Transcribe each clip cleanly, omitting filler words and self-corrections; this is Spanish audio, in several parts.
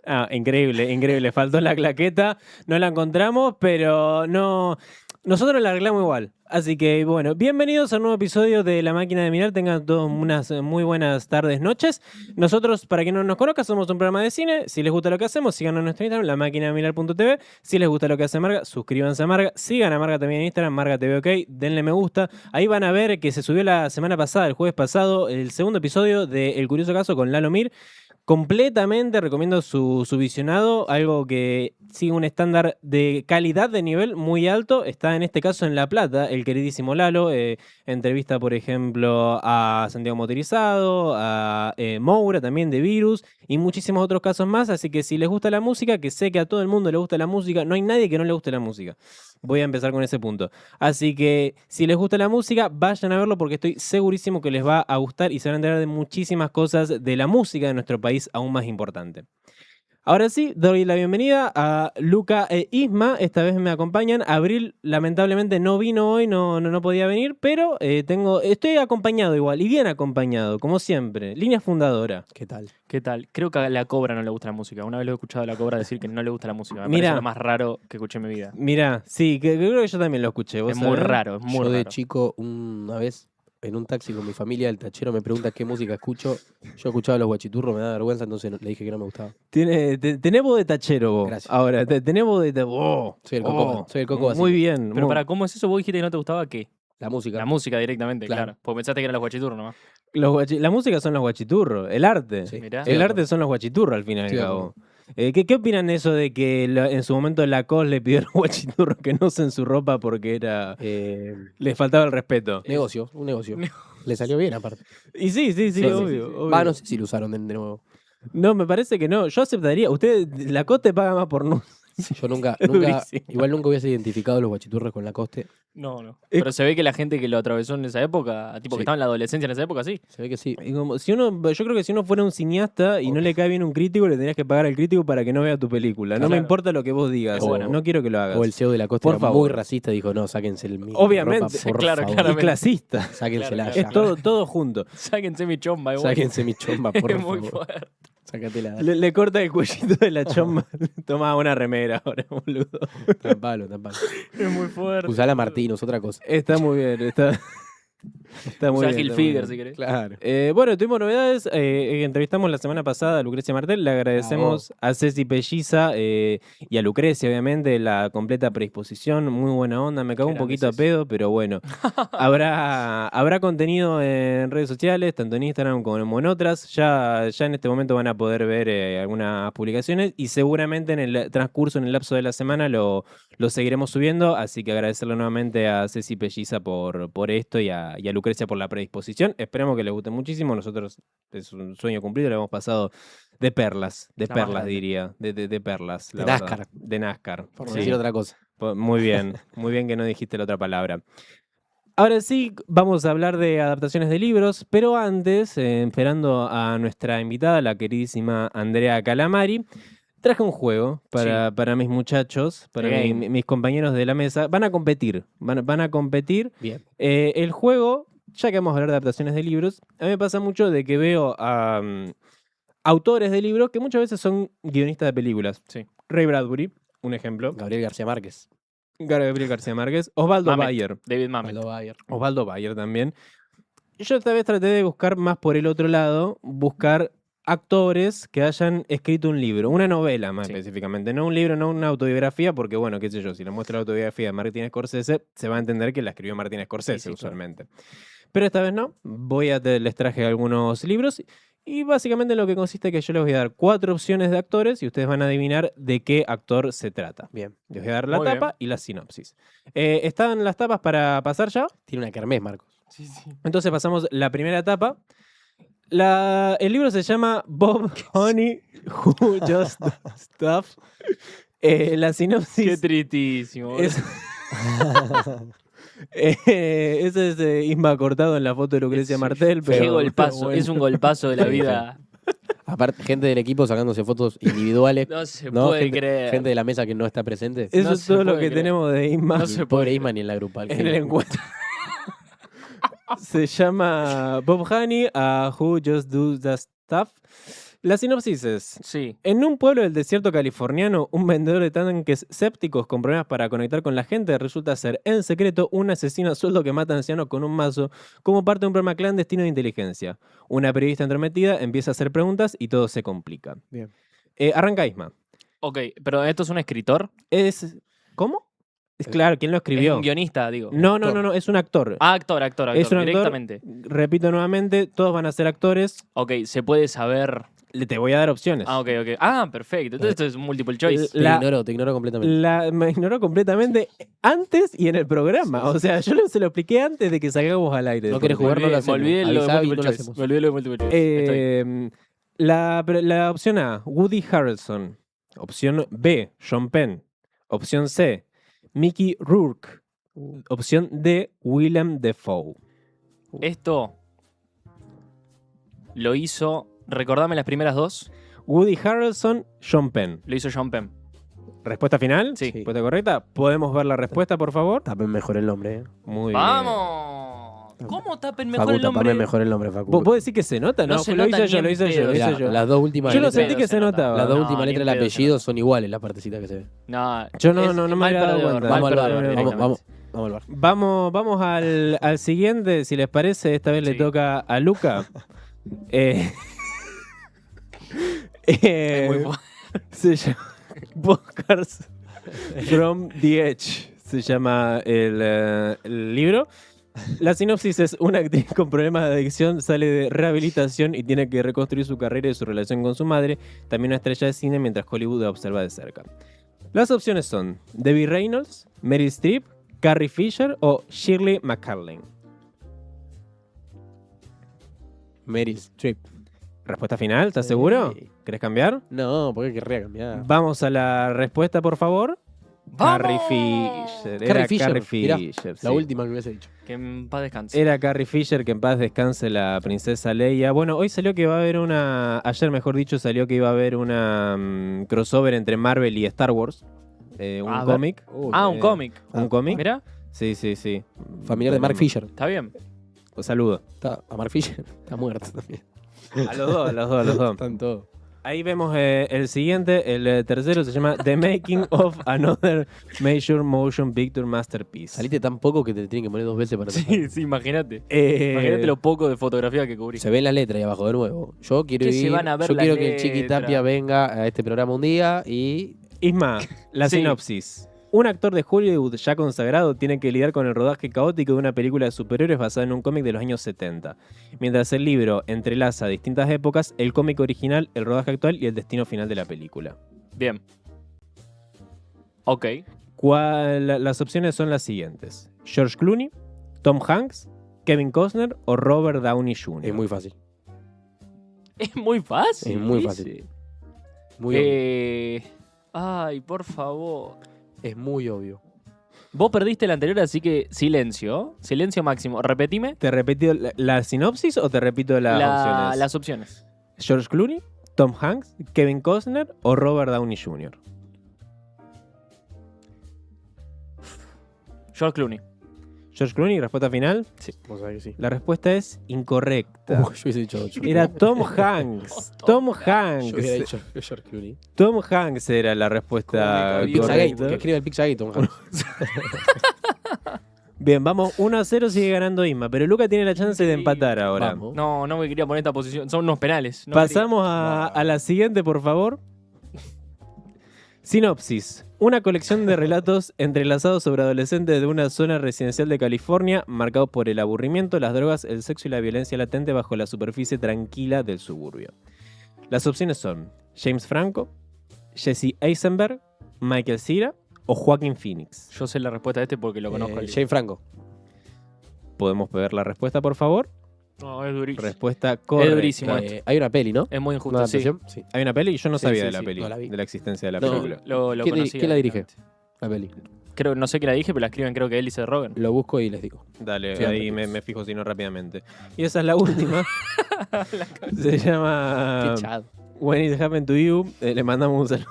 Ah, increíble, increíble. Faltó la claqueta, no la encontramos, pero no. Nosotros la arreglamos igual. Así que bueno, bienvenidos a un nuevo episodio de La Máquina de Mirar. Tengan todos unas muy buenas tardes, noches. Nosotros, para quien no nos conozca, somos un programa de cine. Si les gusta lo que hacemos, síganos en nuestro Instagram, lamaquinademirar.tv. Si les gusta lo que hace Marga, suscríbanse a Marga. Sigan a Marga también en Instagram, Marga TV OK. Denle me gusta. Ahí van a ver que se subió la semana pasada, el jueves pasado, el segundo episodio de El Curioso Caso con Lalo Mir. Completamente recomiendo su visionado, algo que sigue un estándar de calidad de nivel muy alto. Está en este caso en La Plata, el queridísimo Lalo. Entrevista, por ejemplo, a Santiago Motorizado, a Moura también de Virus y muchísimos otros casos más. Así que si les gusta la música, que sé que a todo el mundo le gusta la música, no hay nadie que no le guste la música. Voy a empezar con ese punto. Así que si les gusta la música, vayan a verlo porque estoy segurísimo que les va a gustar y se van a enterar de muchísimas cosas de la música de nuestro país aún más importante. Ahora sí, doy la bienvenida a Luca e Isma. Esta vez me acompañan. Abril lamentablemente no vino hoy, no podía venir, pero estoy acompañado igual, y bien acompañado, como siempre. Línea fundadora. ¿Qué tal? ¿Qué tal? Creo que a la Cobra no le gusta la música. Una vez lo he escuchado a la Cobra decir que no le gusta la música. Me Mirá. parece lo más raro que escuché en mi vida. Mirá, sí, creo que yo también lo escuché. ¿Vos Es muy sabés? raro, es muy Yo raro. de chico, una vez, en un taxi con mi familia, el tachero me pregunta qué música escucho. Yo escuchaba los Guachiturros, me da vergüenza, entonces le dije que no me gustaba. Tenés voz de tachero vos. Gracias. Ahora, tenés voz de... Oh, Soy el Coco, soy el Coco Muy Basile. bien. Pero muy- ¿cómo es eso? ¿Vos dijiste que no te gustaba qué? La música. La música directamente, Claro. claro. Porque pensaste que eran los guachiturros nomás. La música son los guachiturros, el arte. Sí. Mirá. Estoy El de arte acuerdo. son los guachiturros al fin y al Estoy de cabo. ¿Qué opinan de eso de que en su momento Lacoste le pidió a los guachiturros que no usen su ropa porque les faltaba el respeto? Negocio, un negocio. Le salió bien aparte. Y sí, Sí, obvio. sí. obvio. Va, no sé si lo usaron de nuevo. No, me parece que no. Yo aceptaría. Lacoste paga más por no. Yo nunca, Es nunca, durísimo. igual nunca hubiese identificado los Guachiturros con Lacoste. No. Pero se ve que la gente que lo atravesó en esa época, tipo Sí. que estaba en la adolescencia en esa época, sí. Se ve que sí. Y como, yo creo que si uno fuera un cineasta y no le cae bien un crítico, le tendrías que pagar al crítico para que no vea tu película. No me Claro. importa lo que vos digas. Es bueno. No quiero que lo hagas. O el CEO de Lacoste Por era favor. muy racista, dijo, no, sáquense el mío. Obviamente, claro, Y claramente. clasista. Sáquensela Claro, ya. Es todo junto. Sáquense mi chomba, igual. Sáquense mi chomba, por Es muy favor. fuerte. Sácatela. Le corta el cuellito de la chomba. Toma una remera ahora, boludo. Tampalo. Es muy fuerte. Usala Martínez, otra cosa. Está muy bien, está muy Usá bien. Gil está muy Figuer, bien. si querés. Claro. Bueno, tuvimos novedades. Entrevistamos la semana pasada a Lucrecia Martel. Le agradecemos a Ceci Pelliza y a Lucrecia, obviamente, la completa predisposición. Muy buena onda. Me cago Qué un grande poquito a Ceci. pedo, pero bueno. Habrá contenido en redes sociales, tanto en Instagram como en otras. Ya en este momento van a poder ver algunas publicaciones y seguramente en el transcurso, en el lapso de la semana, lo seguiremos subiendo. Así que agradecerle nuevamente a Ceci Pelliza por esto y a Lucrecia por la predisposición. Esperemos que les guste muchísimo. Nosotros es un sueño cumplido, lo hemos pasado de perlas, La más grande. diría, de perlas. la De verdad. NASCAR. De NASCAR. Por no sí. decir otra cosa. Muy bien que no dijiste la otra palabra. Ahora sí, vamos a hablar de adaptaciones de libros, pero antes, esperando a nuestra invitada, la queridísima Andrea Calamari, traje un juego para mis muchachos, para Game. mis compañeros de la mesa. Van a competir, van a competir. Bien. El juego, ya que vamos a hablar de adaptaciones de libros, a mí me pasa mucho de que veo a autores de libros que muchas veces son guionistas de películas. Sí. Ray Bradbury, un ejemplo. Gabriel García Márquez. Gabriel García Márquez. Osvaldo Mamet. Bayer. David Mamet. Aldo Bayer. Osvaldo Bayer también. Yo esta vez traté de buscar más por el otro lado, buscar actores que hayan escrito un libro, una novela más Sí. específicamente, no un libro, no una autobiografía, porque bueno, qué sé yo, si le muestro la autobiografía de Martin Scorsese, se va a entender que la escribió Martin Scorsese Sí, claro. usualmente. Pero esta vez no, les traje algunos libros y básicamente lo que consiste es que yo les voy a dar 4 opciones de actores y ustedes van a adivinar de qué actor se trata. Bien. Les voy a dar la Muy bien. tapa y la sinopsis. ¿Están las tapas para pasar ya? Tiene una kermés, Marcos. Sí. Entonces pasamos la primera etapa. El libro se llama Bob Honey Who Just Stuff. La Qué sinopsis tristísimo. es... ese es Isma cortado en la foto de Lucrecia Martel. Qué Pero, golpazo. pero bueno. Es un golpazo de la Sí, vida. Aparte, gente del equipo sacándose fotos individuales. No se ¿no? puede gente, creer. gente de la mesa que no está presente. Eso no es se todo lo puede que creer. tenemos de Isma No se Pobre puede Isma ni en la grupal. en el encuentro. Se llama Bob Honey, Who Just Do That Stuff. La sinopsis es: Sí. en un pueblo del desierto californiano, un vendedor de tanques sépticos con problemas para conectar con la gente resulta ser, en secreto, un asesino a sueldo que mata ancianos con un mazo como parte de un programa clandestino de inteligencia. Una periodista entrometida empieza a hacer preguntas y todo se complica. Bien. Arranca Isma. Ok, pero ¿esto es un escritor? ¿Cómo? Es claro, ¿quién lo Es escribió? un guionista, digo. No, es un actor. Ah, actor, Es un actor. directamente. Repito nuevamente, todos van a ser actores. Ok, se puede saber. Te voy a dar opciones. Ah, ok. Ah, perfecto. Entonces esto es multiple choice. Te ignoro completamente. Me ignoró completamente antes y en el programa. Sí, sí. O sea, yo se lo expliqué antes de que salgamos al aire. No querés jugar, no lo hacemos. Me olvidé lo de Avisá y multiple no lo choice. hacemos. Me olvidé lo de multiple choice. Estoy. La opción A, Woody Harrelson. Opción B, Sean Penn. Opción C, Mickey Rourke. Opción D, Willem Dafoe. Esto lo hizo. Recordame las primeras dos. Woody Harrelson, Sean Penn. Lo hizo Sean Penn. ¿Respuesta final? Sí. ¿Respuesta correcta? ¿Podemos ver la respuesta, por favor? Tapen mejor el nombre, Muy bien. ¡Vamos! ¿Cómo tapen mejor Facu, el nombre? tapame mejor el nombre, Facu. ¿Vos decís que se nota? No No, se lo nota hice ni yo, en lo hice yo, pedo. lo hice Mirá, yo. las dos últimas Yo lo letras, sentí que se notaba. las dos No, últimas ni letras en del pedo se apellido nota. son iguales, las partecitas que se ven. No, Yo no me mal había dado perdedor, cuenta. mal Vamos al bar, perdedor vamos directamente. al bar. Vamos al siguiente, si les parece. Esta vez le Sí. toca a Luca. Es muy fu- Se llama Postcards from the Edge. Se llama el libro. La sinopsis es: una actriz con problemas de adicción sale de rehabilitación y tiene que reconstruir su carrera y su relación con su madre, también una estrella de cine, mientras Hollywood la observa de cerca. Las opciones son Debbie Reynolds, Meryl Streep, Carrie Fisher o Shirley MacLaine. Meryl Streep. Respuesta final, ¿estás seguro? Sí. ¿Querés cambiar? No, porque querría cambiar. Vamos a la respuesta, por favor. Carrie ¡Vamos! Fisher. Era Carrie Fisher, Carrie mirá, Fisher, La sí. última que hubiese dicho. Que en paz descanse. Era Carrie Fisher, que en paz descanse la princesa Leia. Bueno, hoy salió que va a haber ayer mejor dicho, salió que iba a haber una crossover entre Marvel y Star Wars. Un A ver. cómic. Un cómic. ¿Un cómic? Mira, Sí. Familiar de Mark Fisher. está bien. Un saludo. A Mark Fisher está muerto también. A los dos. Están todos. Ahí vemos el siguiente, el tercero se llama The Making of Another Major Motion Picture Masterpiece. Saliste tan poco que te tienen que poner 2 veces para empezar. Sí, imagínate. Eh, Imagínate lo poco de fotografía que cubrí. Se ven las letras ahí abajo de nuevo. Yo quiero Que se ir. van a ver Yo las quiero que el Chiqui letras. Tapia venga a este programa un día y. Isma, la Sí. sinopsis. Un actor de Hollywood ya consagrado tiene que lidiar con el rodaje caótico de una película de superhéroes basada en un cómic de los años 70. Mientras el libro entrelaza distintas épocas, el cómic original, el rodaje actual y el destino final de la película. Bien. Ok. Las opciones son las siguientes: George Clooney, Tom Hanks, Kevin Costner o Robert Downey Jr. Es muy fácil. Es muy fácil. Es muy dice. fácil. Muy obvio. Ay, por favor. Es muy obvio. Vos perdiste el anterior, así que silencio. Silencio máximo. Repetime ¿Te repito la sinopsis o te repito las opciones? las opciones. George Clooney, Tom Hanks, Kevin Costner o Robert Downey Jr. George Clooney. George Clooney, respuesta final. Vos sabés que sí. La respuesta es incorrecta. Yo hubiese dicho 8. Era Tom Hanks. Tom Yo hubiera Hanks. dicho George Clooney. Tom Hanks era la respuesta Cómico, Pizzagate, correcta. que escribe el Pizzagate, Tom Hanks. Bien, vamos 1-0, sigue ganando Isma, pero Luca tiene la chance de empatar ahora. Vamos. No me quería poner esta posición. Son unos penales. No Pasamos a la siguiente, por favor. Sinopsis. Una colección de relatos entrelazados sobre adolescentes de una zona residencial de California, marcados por el aburrimiento, las drogas, el sexo y la violencia latente bajo la superficie tranquila del suburbio. Las opciones son James Franco, Jesse Eisenberg, Michael Cera o Joaquin Phoenix. Yo sé la respuesta de este porque lo conozco. al- Jane Franco. ¿Podemos ver la respuesta, por favor? No, es durísimo. Respuesta correcta. durísimo. Hay una peli, ¿no? Es muy ¿Una injusto. Sí. adaptación? Sí. ¿Hay una peli? Yo no Sí, sabía sí, de la sí, peli, no la vi. de la existencia de la No. película. Lo ¿Quién conocía la dirige? directamente. La peli. Creo, no sé quién la dije, pero la escriben creo que él y Seth Rogen. Lo busco y les digo. Dale, Sí, ahí antes. me fijo si no rápidamente. Y esa es la última. Se llama Qué chad. When It Happened to You. Le mandamos un saludo.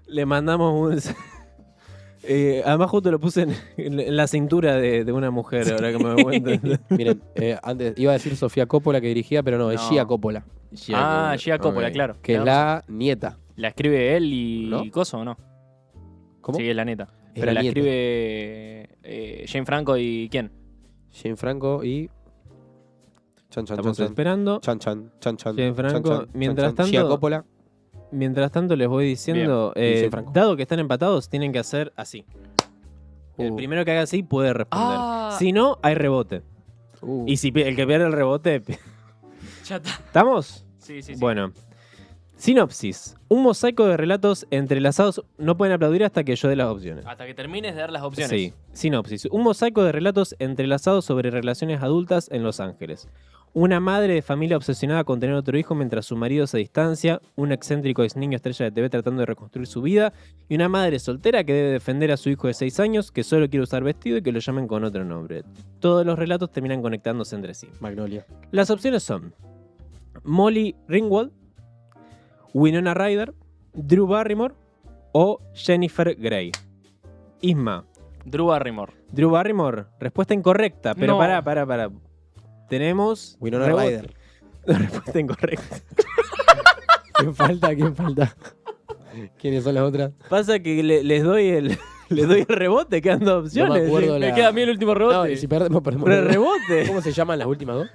Le mandamos Además justo lo puse en la cintura de una mujer, ahora que me doy cuenta. Miren, antes iba a decir Sofía Coppola que dirigía, pero no, es No. Gia Coppola, Gia Coppola, Ok. claro. que es la nieta. ¿La escribe él y ¿No? Coso o no? ¿Cómo? Sí, es la neta. Es Pero la la nieta. escribe Jane Franco y ¿quién? Jane Franco y... Chan, chan, Estamos chan, chan. esperando. Chan, chan, chan, chan. Jane Franco, Chan, chan, mientras chan, chan. Gia tanto- Coppola. Mientras tanto les voy diciendo, Bien. Dice Franco. dado que están empatados, tienen que hacer así. El primero que haga así puede responder. Ah. Si no, hay rebote. Y si el que pierde el rebote... Ya está. ¿Estamos? Sí. Bueno. Sinopsis. Un mosaico de relatos entrelazados... No pueden aplaudir hasta que yo dé las opciones. Hasta que termines de dar las opciones. Sí. Sinopsis. Un mosaico de relatos entrelazados sobre relaciones adultas en Los Ángeles. Una madre de familia obsesionada con tener otro hijo mientras su marido se distancia, un excéntrico ex niño estrella de TV tratando de reconstruir su vida, y una madre soltera que debe defender a su hijo de 6 años que solo quiere usar vestido y que lo llamen con otro nombre. Todos los relatos terminan conectándose entre sí. Magnolia. Las opciones son Molly Ringwald, Winona Ryder, Drew Barrymore o Jennifer Grey. Isma, Drew Barrymore. Drew Barrymore, respuesta incorrecta, pero No. pará. Tenemos Winona rebote. Ryder. Respuesta incorrecta. ¿Quién falta? ¿Quién falta? ¿Quiénes son las otras? Pasa que les doy el rebote, quedan dos opciones. acuerdo ¿sí? la- Me queda a mí el último No, rebote. y si perdemos, perdemos. Pero el rebote. ¿Cómo se llaman las últimas dos?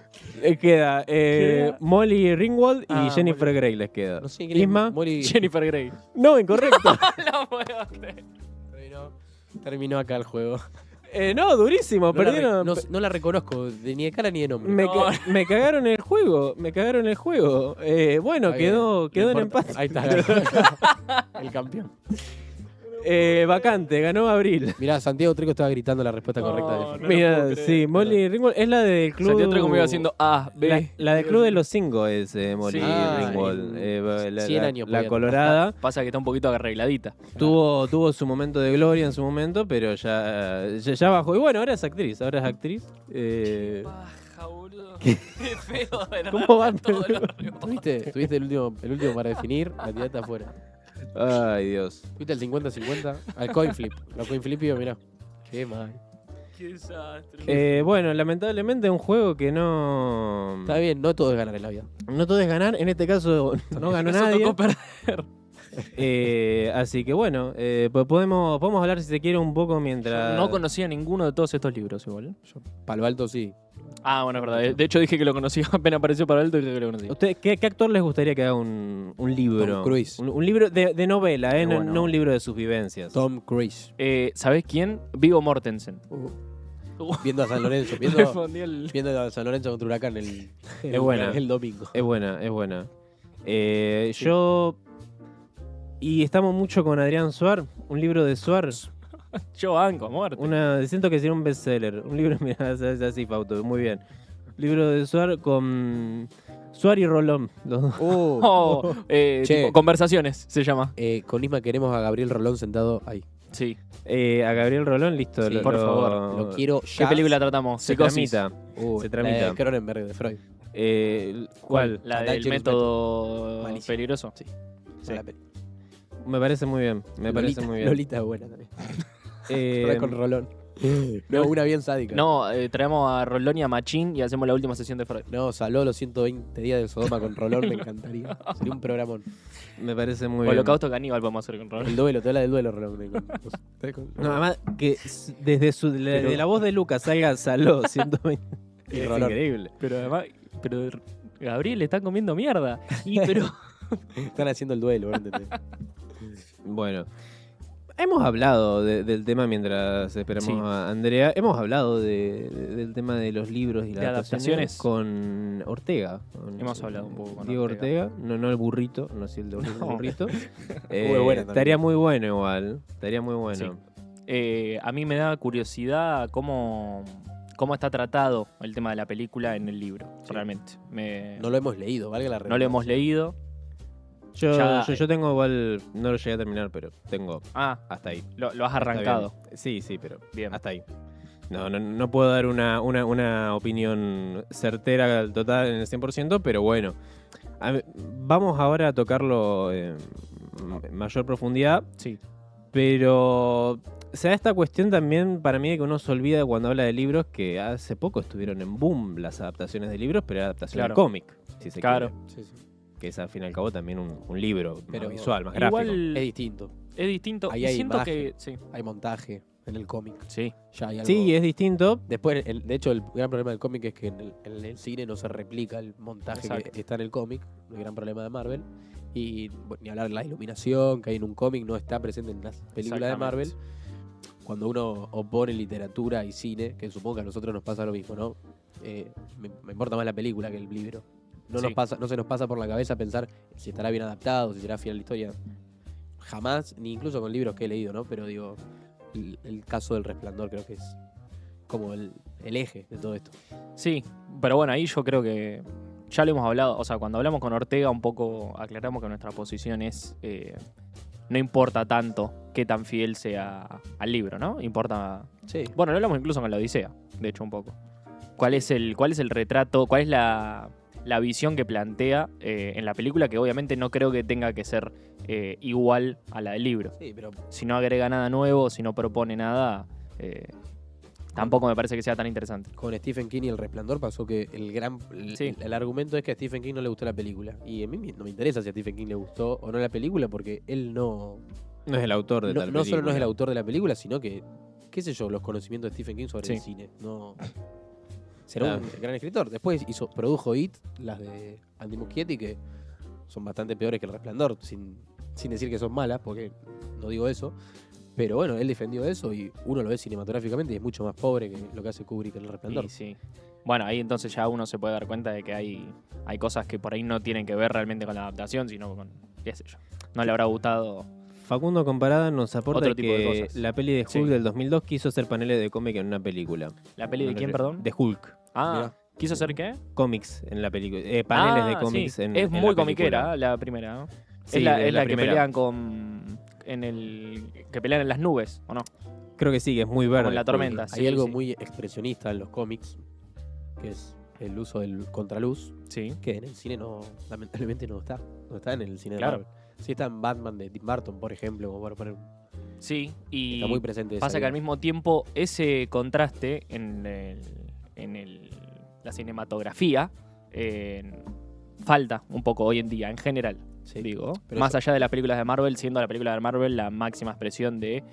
Queda Queda- Molly Ringwald y Ah, Jennifer Grey les queda. No sé quién es. Isma. Molly- Jennifer Grey. No, incorrecto. No puedo creer. Terminó acá el juego. No, durísimo. No la, Perdieron. no la reconozco ni de cara ni de nombre. Me cagaron el juego. Bueno, Está bien, quedó no en importa. empate. Ahí está. El campeón. Vacante, ganó Abril. Mirá, Santiago Treco estaba gritando la respuesta No, correcta. no. lo Mira, puedo creer. sí, Molly Ringwald es la del club. Santiago Treco me iba haciendo A, B. La del club de los 5 es Molly Sí. Ringwald. en La, 100 la- años la podía- colorada. Pasa que está un poquito arregladita. Tuvo su momento de gloria en su momento, pero ya bajó. Y bueno, ahora es actriz. Baja, boludo. Qué feo. de ¿Cómo va? verdad, todos los rebotes. Tuviste el último para definir, la tiraste afuera. Ay, Dios. Fuiste al 50-50, al coin flip. La coin flip y yo, mirá. Qué mal. Qué desastre. Bueno, lamentablemente un juego que no. Está bien, no todo es ganar en la vida. No todo es ganar. En este caso no ganó Eso nadie. tocó perder. Así que bueno, pues podemos hablar si se quiere un poco mientras. No conocía ninguno de todos estos libros igual. Palo Alto sí. Ah, bueno, es verdad. De hecho dije que lo conocía. Apenas apareció para Alto y dije que lo conocía. ¿Usted, qué actor les gustaría que haga un libro? Tom Cruise. Un libro de novela, Qué no, bueno. no un libro de sus vivencias. Tom Cruise. ¿Sabés quién? Viggo Mortensen. Viendo a San Lorenzo. Respondí el- Viendo a San Lorenzo contra Huracán Es buena. el domingo. Es buena. Yo. Y estamos mucho con Adrián Suar, un libro de Suar. Yo banco, a muerte. Siento que sería un bestseller. Un libro, mira, es así, Fausto, muy bien. Libro de Suar con Suar y Rolón. Los dos. Oh, Che. tipo, conversaciones se llama. Con Isma queremos a Gabriel Rolón sentado ahí. Sí. A Gabriel Rolón, listo. Sí, por favor. Lo quiero ¿Qué ya. película tratamos? Se Psicosis. tramita. La se tramita. de Cronenberg, de Freud. ¿Cuál? La del Attention método Malísimo. peligroso. Sí. Sí. Mala peli. Me parece muy bien. Lolita es buena también. Eh, Con Rolón. No, una bien sádica. No, traemos a Rolón y a Machín y hacemos la última sesión de Freud. No, Saló los 120 días de Sodoma con Rolón, me encantaría. Sería un programón. me parece muy bien. Holocausto caníbal podemos hacer con Rolón. El duelo, te habla del duelo, Rolón. No, además, que desde de la voz de Lucas salga Saló 120. Y Es Rolón. increíble. Pero además, Gabriel está comiendo mierda. Y pero Están haciendo el duelo, ¿no? ¿Entendés? Bueno, hemos hablado del tema mientras esperamos Sí. a Andrea. Hemos hablado del tema de los libros y las De adaptaciones adaptaciones. con Ortega. Hemos hablado un poco con Diego Ortega. Ortega. No el burrito, no si el de el No. burrito. Muy buena también. Estaría muy bueno igual. Estaría muy bueno. a mí me da curiosidad cómo está tratado el tema de la película en el libro, Sí. realmente. No lo hemos leído, valga la No lo hemos leído. Yo tengo igual, no lo llegué a terminar, pero tengo Ah, hasta ahí. lo has Está arrancado. bien. Sí, pero Bien. hasta ahí. No puedo dar una opinión certera al total en el 100%, pero bueno. Vamos ahora a tocarlo en mayor profundidad, Sí. pero se da esta cuestión también para mí de que uno se olvida cuando habla de libros que hace poco estuvieron en boom las adaptaciones de libros, pero era adaptación Claro. al cómic, si se Claro. quiere. Que es al fin y al cabo también un libro Pero más visual, más gráfico. Igual Es distinto. es distinto. Ahí Y hay siento imagen. que. Sí. Hay montaje en el cómic. Sí. Ya hay algo. Sí, es distinto. Después, de hecho, el gran problema del cómic es que en el cine no se replica el montaje Exacto. que está en el cómic. El gran problema de Marvel. Y bueno, ni hablar de la iluminación que hay en un cómic no está presente en las películas de Marvel. Cuando uno opone literatura y cine, que supongo que a nosotros nos pasa lo mismo, ¿no? Me importa más la película que el libro. No Sí. no se nos pasa por la cabeza pensar si estará bien adaptado, si será fiel a la historia. Jamás, ni incluso con libros que he leído, ¿no? Pero digo, el caso del Resplandor creo que es como el eje de todo esto. Sí, pero bueno, ahí yo creo que ya lo hemos hablado. O sea, cuando hablamos con Ortega, un poco aclaramos que nuestra posición es. No importa tanto qué tan fiel sea al libro, ¿no? Importa. Sí. Bueno, lo hablamos incluso con la Odisea, de hecho, un poco. ¿Cuál es el retrato? ¿Cuál es la visión que plantea en la película? Que obviamente no creo que tenga que ser igual a la del libro. Sí, pero Si no agrega nada nuevo, si no propone nada, tampoco me parece que sea tan interesante. con Stephen King y El Resplandor pasó que Sí. el argumento es que a Stephen King no le gustó la película. Y a mí no me interesa si a Stephen King le gustó o no la película, porque él no No es el autor de tal no solo no es el película. autor de la película, sino que, qué sé yo, los conocimientos de Stephen King sobre Sí. el cine. No será un Claro. gran escritor. Después produjo It, las de Andy Muschietti, que son bastante peores que El Resplandor, sin decir que son malas, porque no digo eso. Pero bueno, él defendió eso y uno lo ve cinematográficamente y es mucho más pobre que lo que hace Kubrick en El Resplandor. Y sí. Bueno, ahí entonces ya uno se puede dar cuenta de que hay cosas que por ahí no tienen que ver realmente con la adaptación, sino con, qué sé yo. No le habrá gustado. Facundo Comparada nos aporta Otro tipo de que cosas. la peli de Hulk Sí. del 2002 quiso hacer paneles de cómic en una película. ¿La peli de No quién, le- perdón? De Hulk. Ah, Mirá. ¿quiso hacer qué? Cómics en la película. Paneles Ah, de cómics sí. en Es en muy la película. comiquera, la primera, ¿no? Sí, es la, de es la que primera. pelean que pelean en las nubes, ¿o no? Creo que sí, que es muy verde. Como en la Hulk. tormenta. Hay Sí, algo sí. muy expresionista en los cómics, que es el uso del contraluz, Sí. que en el cine no, lamentablemente no está. No está en el cine Claro. de Marvel. Sí está en Batman de Tim Burton, por ejemplo, como para poner. Sí, y Está muy presente esa pasa que al idea. mismo tiempo ese contraste la cinematografía falta un poco hoy en día, en general. Sí, Digo, pero más eso- allá de las películas de Marvel, siendo la película de Marvel la máxima expresión de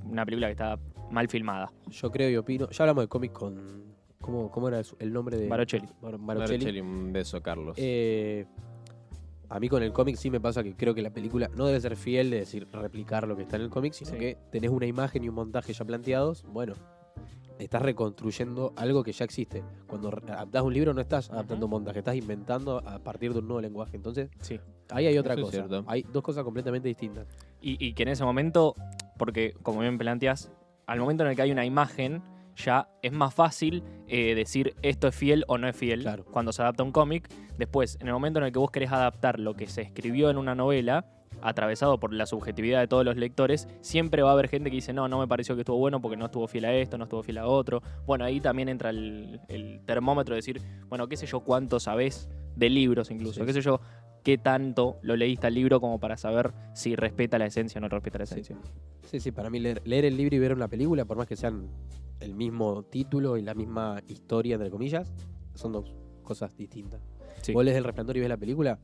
una película que está mal filmada. Yo creo y opino. Ya hablamos de cómics con. ¿Cómo era el nombre de. Barocelli. Barocelli. Barocelli, un beso, Carlos. A mí con el cómic sí me pasa que creo que la película no debe ser fiel de decir replicar lo que está en el cómic, sino Sí. que tenés una imagen y un montaje ya planteados. Bueno, estás reconstruyendo algo que ya existe. Cuando adaptás un libro no estás adaptando un montaje, estás inventando a partir de un nuevo lenguaje. Entonces, Sí. ahí hay otra Eso es cosa. cierto. Hay dos cosas completamente distintas. Y que en ese momento, porque como bien planteas, al momento en el que hay una imagen, ya es más fácil decir esto es fiel o no es fiel Claro. cuando se adapta un cómic. Después, en el momento en el que vos querés adaptar lo que se escribió en una novela, atravesado por la subjetividad de todos los lectores, siempre va a haber gente que dice, no me pareció que estuvo bueno porque no estuvo fiel a esto, no estuvo fiel a otro. Bueno, ahí también entra el termómetro de decir, bueno, qué sé yo, cuánto sabés de libros incluso, Sí. qué sé yo, qué tanto lo leíste al libro como para saber si respeta la esencia o no respeta la Sí. esencia. Sí, para mí leer el libro y ver una película, por más que sean el mismo título y la misma historia, entre comillas, son dos cosas distintas. Sí. Vos lees El Resplandor y ves la película,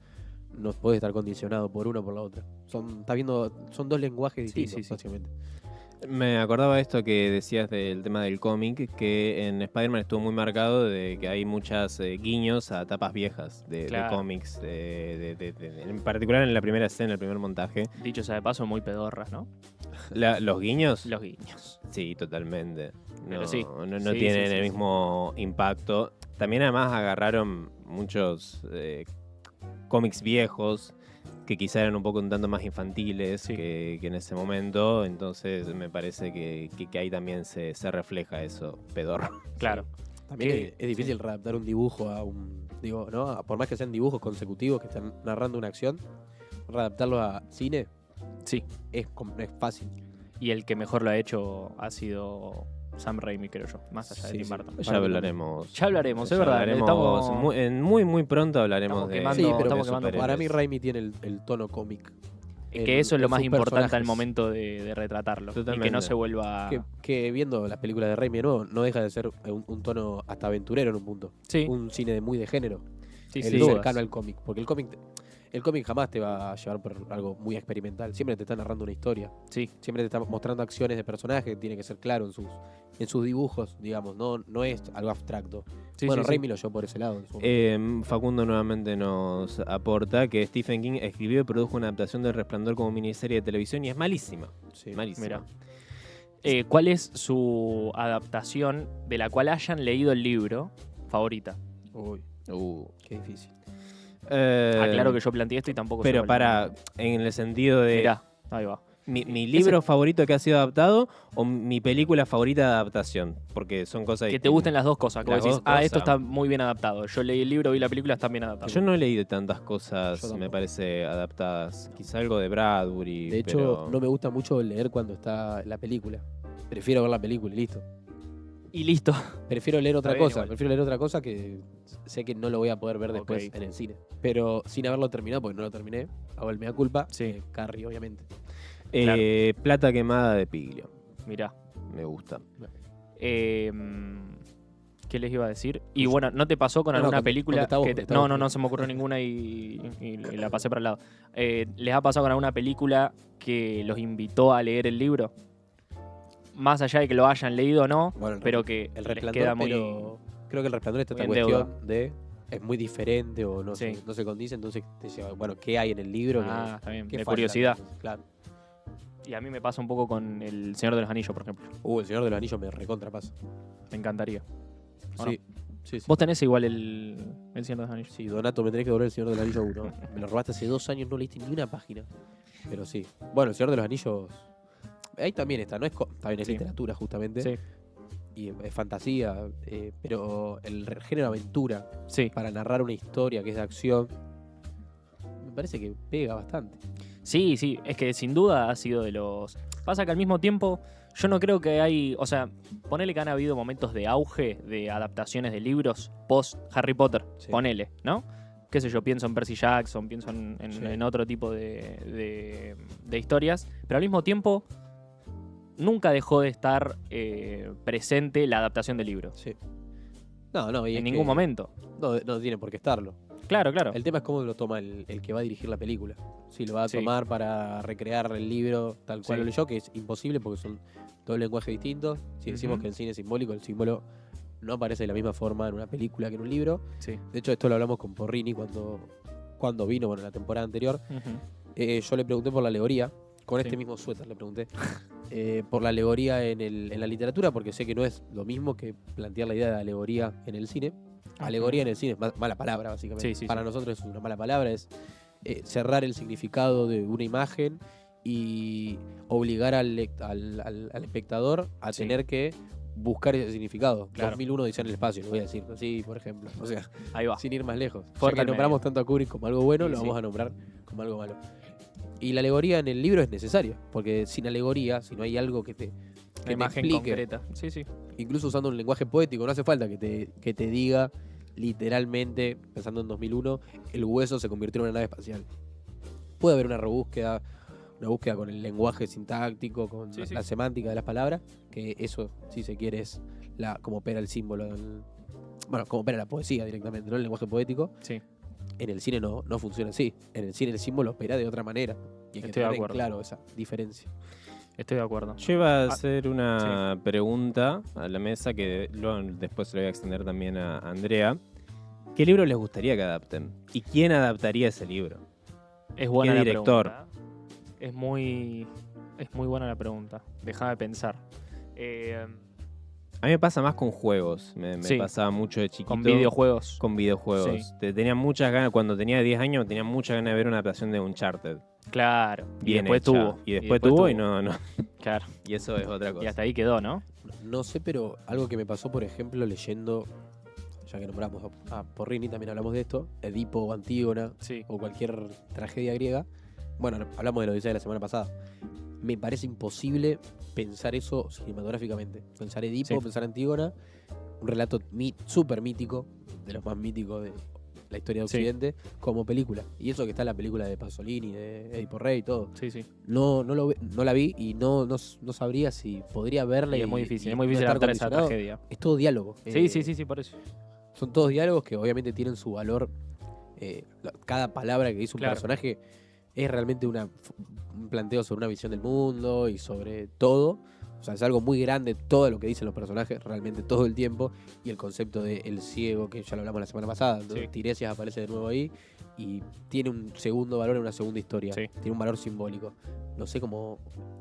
no puedes estar condicionado por uno o por la otra. Son dos lenguajes Sí, distintos, sí, sí. básicamente. Me acordaba de esto que decías del tema del cómic, que en Spider-Man estuvo muy marcado de que hay muchas guiños a tapas viejas de Claro. cómics, en particular en la primera escena, el primer montaje. Dicho sea de paso, muy pedorras, ¿no? ¿Los guiños? Los guiños. Sí, totalmente. Pero No, sí. no Sí, tienen sí, sí, el sí. mismo impacto. También además agarraron muchos cómics viejos que quizá eran un tanto más infantiles Sí. que en ese momento. Entonces me parece que ahí también se refleja eso, pedorro. Claro. También ¿Qué? es difícil readaptar un dibujo a un. Digo, ¿no? Por más que sean dibujos consecutivos que están narrando una acción, readaptarlo a cine Sí. es fácil. Y el que mejor lo ha hecho ha sido Sam Raimi, creo yo, más allá de Sí, Tim sí. Burton. Ya Para mí hablaremos. Ya hablaremos, Ya es verdad. hablaremos Estamos- muy pronto hablaremos estamos de quemando- Sí, pero estamos quemando superhéroes. Para mí Raimi tiene el tono cómic Que eso es lo en más sus importante al personajes. momento de retratarlo. Y que Totalmente. no se vuelva... Que viendo las películas de Raimi de nuevo, no deja de ser un tono hasta aventurero en un punto. Sí, Un cine muy de género. sí, el sin dudas. cercano al cómic. Porque el cómic jamás te va a llevar por algo muy experimental. Siempre te está narrando una historia. Sí, Siempre te está mostrando acciones de personajes. Tiene que ser claro en sus dibujos, digamos. No es algo abstracto. sí, Bueno, sí, sí. Raimi lo llevó por ese lado. en su momento. Facundo nuevamente nos aporta que Stephen King escribió y produjo una adaptación del Resplandor como miniserie de televisión y es malísima. Sí. Malísima. Mira. ¿Cuál es su adaptación de la cual hayan leído el libro favorita? Uy, qué difícil. Aclaro que yo planteé esto y tampoco sé Pero cuál es. para, en el sentido de Mirá, ahí va. mi libro favorito que ha sido adaptado o mi película favorita de adaptación, porque son cosas Que te distintas. gusten las dos cosas. Que Las vos decís, dos cosas. esto está muy bien adaptado. Yo leí el libro, vi la película, están bien adaptados. Yo no he leído tantas Yo cosas, tampoco. me parece, adaptadas. Quizá algo de Bradbury. De hecho, pero... no me gusta mucho leer cuando está la película. Prefiero ver la película y listo. Y listo. Prefiero leer otra Está bien, cosa. igual. Prefiero leer otra cosa que sé que no lo voy a poder ver después Ok. en el cine. Pero sin haberlo terminado, porque no lo terminé, hago el mea culpa. Sí. Carrie, obviamente. Plata quemada de Piglio. Mirá. Me gusta. ¿Qué les iba a decir? Y bueno, ¿no te pasó con No, alguna no, película? contestá vos, que contestá no, vos. no se me ocurrió ninguna y la pasé para el lado. ¿Les ha pasado con alguna película que los invitó a leer el libro? Más allá de que lo hayan leído o no, Bueno, pero que el les Resplandor, queda muy... pero creo que el Resplandor está muy esta en cuestión de es muy diferente o no, Sí. no se condice, entonces te lleva, bueno, ¿qué hay en el libro? Ah, está bien, ¿Qué de falta? curiosidad. Claro. Y a mí me pasa un poco con El Señor de los Anillos, por ejemplo. El Señor de los Anillos me recontrapasa. Me encantaría. ¿O Sí, sí, sí. Vos tenés igual el Señor de los Anillos. Sí, Donato, me tenés que devolver el Señor del Anillo 1. Me lo robaste hace 2 años, no leíste ni una página. Pero sí. Bueno, el Señor de los Anillos. Ahí también está, no es también es Sí. literatura justamente. Sí, Y es fantasía. Pero el género aventura, sí. para narrar una historia que es de acción, me parece que pega bastante. Sí, sí, es que sin duda ha sido de los... Pasa que al mismo tiempo yo no creo que hay... O sea, ponele que han habido momentos de auge de adaptaciones de libros post Harry Potter, Sí. ponele, ¿no? Qué sé yo, pienso en Percy Jackson, pienso en Sí. otro tipo de historias, pero al mismo tiempo nunca dejó de estar presente la adaptación del libro. Sí. No, y es En ningún que momento. No tiene por qué estarlo. Claro, claro. El tema es cómo lo toma el que va a dirigir la película. Si lo va a Sí. tomar para recrear el libro tal cual Sí. lo leyó, que es imposible porque son todo lenguaje distinto. Si decimos Ujú. que el cine es simbólico, el símbolo no aparece de la misma forma en una película que en un libro. Sí. De hecho, esto lo hablamos con Porrini cuando vino, bueno, en la temporada anterior. Ujú. Yo le pregunté por la alegoría, con Sí. este mismo suéter le pregunté, por la alegoría en la literatura, porque sé que no es lo mismo que plantear la idea de alegoría en el cine. Alegoría en el cine es mala palabra, básicamente. Sí, sí, Para sí. nosotros es una mala palabra, es cerrar el significado de una imagen y obligar al espectador a Sí. tener que buscar ese significado. Claro. 2001 dice en el espacio, lo voy a decir así, por ejemplo. O sea, Ahí va. sin ir más lejos. Ya Fuerte que al nombramos medio. tanto a Kubrick como algo bueno, Sí, lo sí. vamos a nombrar como algo malo. Y la alegoría en el libro es necesaria, porque sin alegoría, si no hay algo que te La imagen explique, concreta. Sí, sí. incluso usando un lenguaje poético, no hace falta que te diga literalmente, pensando en 2001, el hueso se convirtió en una nave espacial. Puede haber una búsqueda con el lenguaje sintáctico, con Sí, sí. la semántica de las palabras, que eso, si se quiere, es como opera el símbolo. Bueno, como opera la poesía directamente, no el lenguaje poético. Sí. En el cine no funciona así. En el cine el símbolo opera de otra manera. Y hay que Estoy de tener en acuerdo. claro esa diferencia. Estoy de acuerdo. Yo iba a Ah, hacer una pregunta a la mesa que luego después se lo voy a extender también a Andrea. ¿Qué libro les gustaría que adapten? ¿Y quién adaptaría ese libro? Es buena ¿Qué la director? pregunta. Es muy buena la pregunta. Déjame pensar. A mí me pasa más con juegos. Me Sí. pasaba mucho de chiquito. Con videojuegos. Con videojuegos. Sí. Tenía muchas ganas, cuando tenía 10 años, tenía muchas ganas de ver una adaptación de Uncharted. Claro. Y Bien después hecha. tuvo. Y después tuvo y no. Claro. Y eso es otra cosa. Y hasta ahí quedó, ¿no? No sé, pero algo que me pasó, por ejemplo, leyendo, ya que nombramos a Porrini, también hablamos de esto, Edipo o Antígona Sí. o cualquier tragedia griega. Bueno, hablamos de la Odisea de la semana pasada. Me parece imposible pensar eso cinematográficamente. Pensar Edipo, Sí. pensar Antígona, un relato súper mítico, de los más míticos la historia de Sí. Occidente como película. Y eso que está en la película de Pasolini, de Edipo Rey y todo. Sí, sí. No la vi y no sabría si podría verla. Y y es muy difícil. y Es muy no difícil estar adaptar esa condicionado. tragedia. Es todo diálogo. Sí, por eso. Son todos diálogos que obviamente tienen su valor. Cada palabra que dice un Claro. personaje es realmente un planteo sobre una visión del mundo y sobre todo. O sea, es algo muy grande todo lo que dicen los personajes, realmente todo el tiempo. Y el concepto de el ciego, que ya lo hablamos la semana pasada. Entonces, Sí. Tiresias aparece de nuevo ahí y tiene un segundo valor en una segunda historia. Sí. Tiene un valor simbólico. No sé cómo.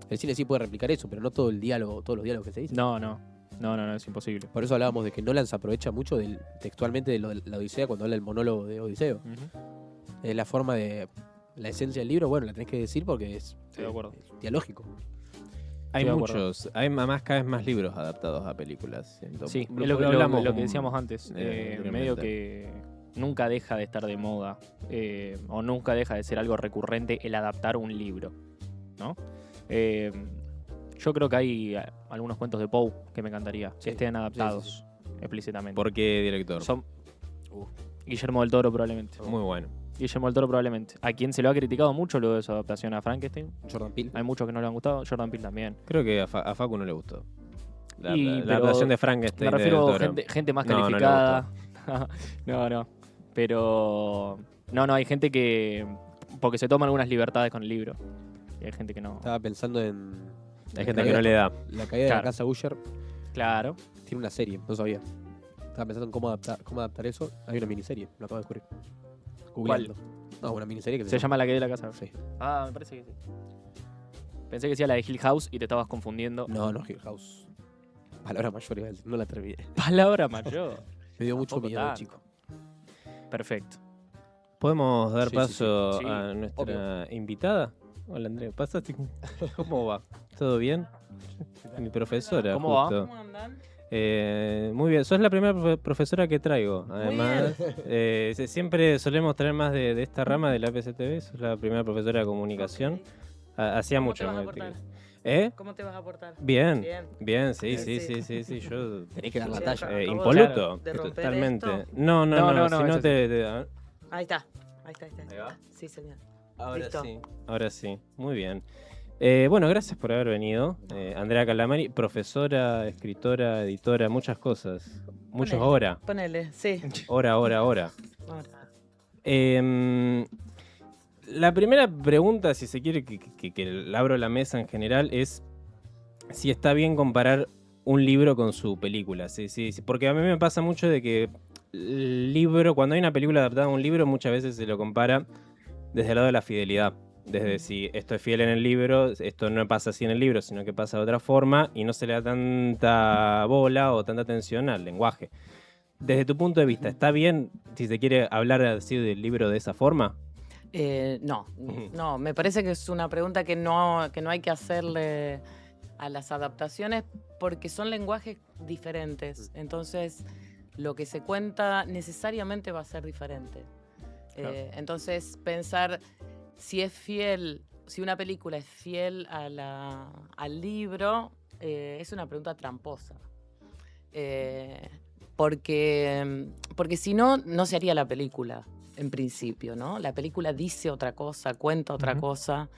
El cine sí puede replicar eso, pero no todo el diálogo, todos los diálogos que se dicen. No, es imposible. Por eso hablábamos de que Nolan se aprovecha mucho textualmente de la Odisea cuando habla del monólogo de Odiseo. Ujú. Es la forma de. La esencia del libro, bueno, la tenés que decir porque es, Estoy de acuerdo. es dialógico. Hay Estoy de acuerdo. muchos, hay más cada vez más libros adaptados a películas. Siento. Sí, Lo- es lo que hablamos lo que con- decíamos antes. anteriormente. Medio que nunca deja de estar de moda o nunca deja de ser algo recurrente el adaptar un libro, ¿no? Yo creo que hay algunos cuentos de Poe que me encantaría Sí, que estén sí, adaptados explícitamente. ¿Por qué director? Son Guillermo del Toro probablemente. Muy bueno. Guillermo del Toro probablemente. A quien se lo ha criticado mucho luego de su adaptación a Frankenstein. Jordan Peele. Hay muchos que no le han gustado. Jordan Peele también. Creo que a Facu no le gustó. La Pero adaptación de Frankenstein. Me de refiero Del a Toro. gente más No, no le calificada. No. Pero. No, hay gente que. Porque se toma algunas libertades con el libro. Y hay gente que no. Estaba pensando en. Hay gente que no le da. La caída de Claro. la casa Usher Claro. tiene una serie, no sabía. Estaba pensando en cómo adaptar eso. Hay una miniserie, lo acabo de descubrir. Googleando. No, una miniserie que Se llama La que de la casa. Sí. Ah, me parece que sí. Pensé que decía la de Hill House y te estabas confundiendo. No, Hill House. Palabra mayor, iba a decir, no la terminé. Palabra mayor. Me dio mucho Tampoco miedo, tanto. chico. Perfecto. ¿Podemos dar Sí, paso sí, sí. a nuestra invitada? Hola, Andrea. ¿Pasaste? ¿Cómo va? ¿Todo bien? Mi profesora. ¿Cómo va? justo. ¿Cómo andan? Muy bien, sos la primera profesora que traigo. Además, siempre solemos traer más de esta rama de la PCTV. Sos la primera profesora de comunicación. Ok. Hacía ¿Cómo mucho. te vas a me- aportar? ¿Eh? ¿Cómo te vas a aportar? Bien, Bien. bien, sí, Bien, sí, sí. sí, sí, sí. Yo Tenés que dar la Sí, talla. acabo de- impoluto, de romper totalmente. esto. No, No, si no eso te. Ahí está. Ahí está. Ahí va. Sí, señor. Ahora Listo. sí, ahora sí. Muy bien. Bueno, gracias por haber venido. Andrea Calamari, profesora, escritora, editora, muchas cosas. Muchos Ponele. horas. Ponele, sí. Hora. Ahora. La primera pregunta, si se quiere, que le abro la mesa en general, es si está bien comparar un libro con su película. Sí, porque a mí me pasa mucho de que el libro, cuando hay una película adaptada a un libro, muchas veces se lo compara desde el lado de la fidelidad. Desde si esto es fiel en el libro, esto no pasa así en el libro, sino que pasa de otra forma y no se le da tanta bola o tanta atención al lenguaje. Desde tu punto de vista, ¿está bien si se quiere hablar así del libro de esa forma? No, me parece que es una pregunta que no hay que hacerle a las adaptaciones porque son lenguajes diferentes. Entonces, lo que se cuenta necesariamente va a ser diferente. Claro. Entonces, pensar si es fiel, si una película es fiel al libro, es una pregunta tramposa. Porque si no, no se haría la película, en principio, ¿no? La película dice otra cosa, cuenta otra Ujú. cosa,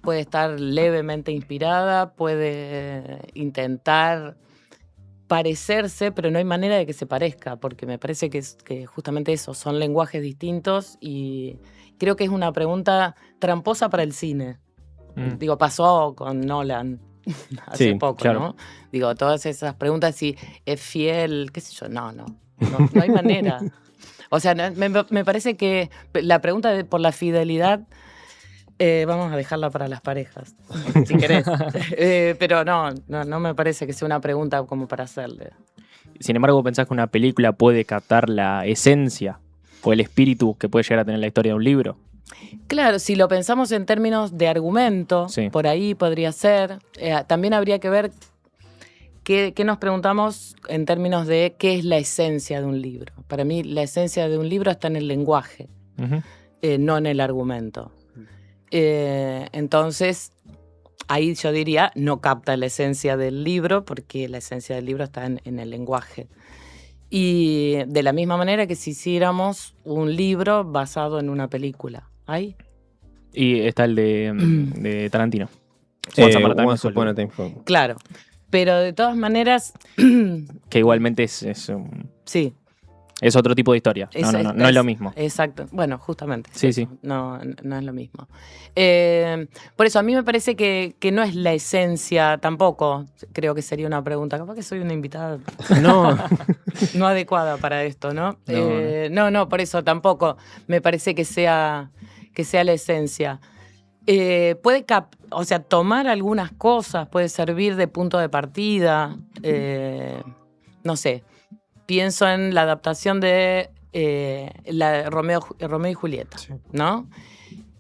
puede estar levemente inspirada, puede intentar parecerse, pero no hay manera de que se parezca, porque me parece que justamente eso, son lenguajes distintos y creo que es una pregunta tramposa para el cine. Mm. Digo, pasó con Nolan hace Sí, poco, claro. ¿no? Digo, todas esas preguntas, si es fiel, qué sé yo, no hay manera. O sea, me parece que la pregunta por la fidelidad, vamos a dejarla para las parejas, si querés. Pero no me parece que sea una pregunta como para hacerle. Sin embargo, ¿pensás que una película puede captar la esencia o el espíritu que puede llegar a tener la historia de un libro? Claro, si lo pensamos en términos de argumento, Sí. por ahí podría ser. También habría que ver qué nos preguntamos en términos de qué es la esencia de un libro. Para mí, la esencia de un libro está en el lenguaje, Ujú. no en el argumento. Entonces, ahí yo diría, no capta la esencia del libro, porque la esencia del libro está en el lenguaje. Y de la misma manera que si hiciéramos un libro basado en una película. ¿Hay? Y está el de Tarantino. Once Upon a Time in Once Upon a Hollywood. Time in Hollywood. Claro. Pero de todas maneras, Que igualmente es sí. otro tipo de historia. No es lo mismo. Exacto. Bueno, justamente. Sí, eso. sí. No es lo mismo. Por eso, a mí me parece que no es la esencia tampoco. Creo que sería una pregunta. Capaz que soy una invitada No, no adecuada para esto, ¿no? No, No, por eso tampoco me parece que sea la esencia. Puede tomar algunas cosas, puede servir de punto de partida. No sé, pienso en la adaptación de Romeo y Julieta, Sí. ¿no?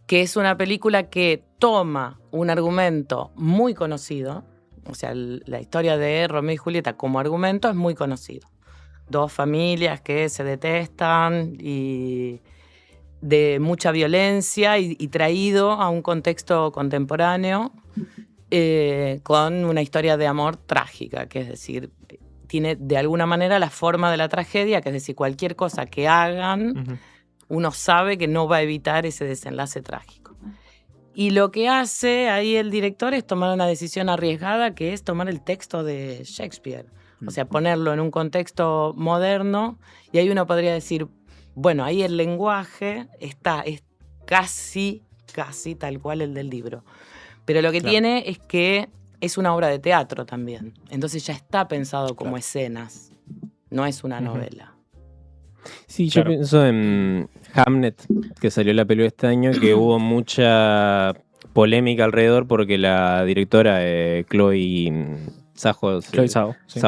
Que es una película que toma un argumento muy conocido, o sea, la historia de Romeo y Julieta como argumento es muy conocido. Dos familias que se detestan y de mucha violencia y traído a un contexto contemporáneo con una historia de amor trágica, que es decir, tiene de alguna manera la forma de la tragedia, que es decir, cualquier cosa que hagan, Ujú. uno sabe que no va a evitar ese desenlace trágico. Y lo que hace ahí el director es tomar una decisión arriesgada, que es tomar el texto de Shakespeare, o sea, ponerlo en un contexto moderno, y ahí uno podría decir, bueno, ahí el lenguaje es casi tal cual el del libro. Pero lo que Claro. tiene es que es una obra de teatro también. Entonces ya está pensado como escenas. No es una Ujú. novela. sí, Claro. yo pienso en Hamnet, que salió la película este año, que hubo mucha polémica alrededor porque la directora Chloe Zhao, Chloe Zhao, sí.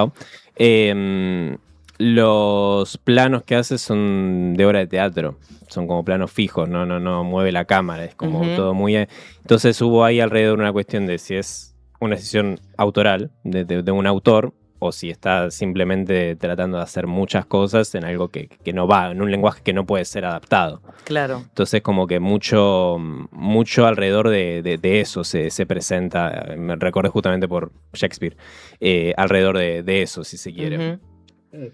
los planos que hace son de obra de teatro, son como planos fijos, no mueve la cámara, es como Ujú. todo muy... Entonces hubo ahí alrededor una cuestión de si es una decisión autoral de un autor o si está simplemente tratando de hacer muchas cosas en algo que no va, en un lenguaje que no puede ser adaptado. Claro. Entonces como que mucho alrededor de eso se presenta, me recordé justamente por Shakespeare, alrededor de eso, si se quiere. Ujú.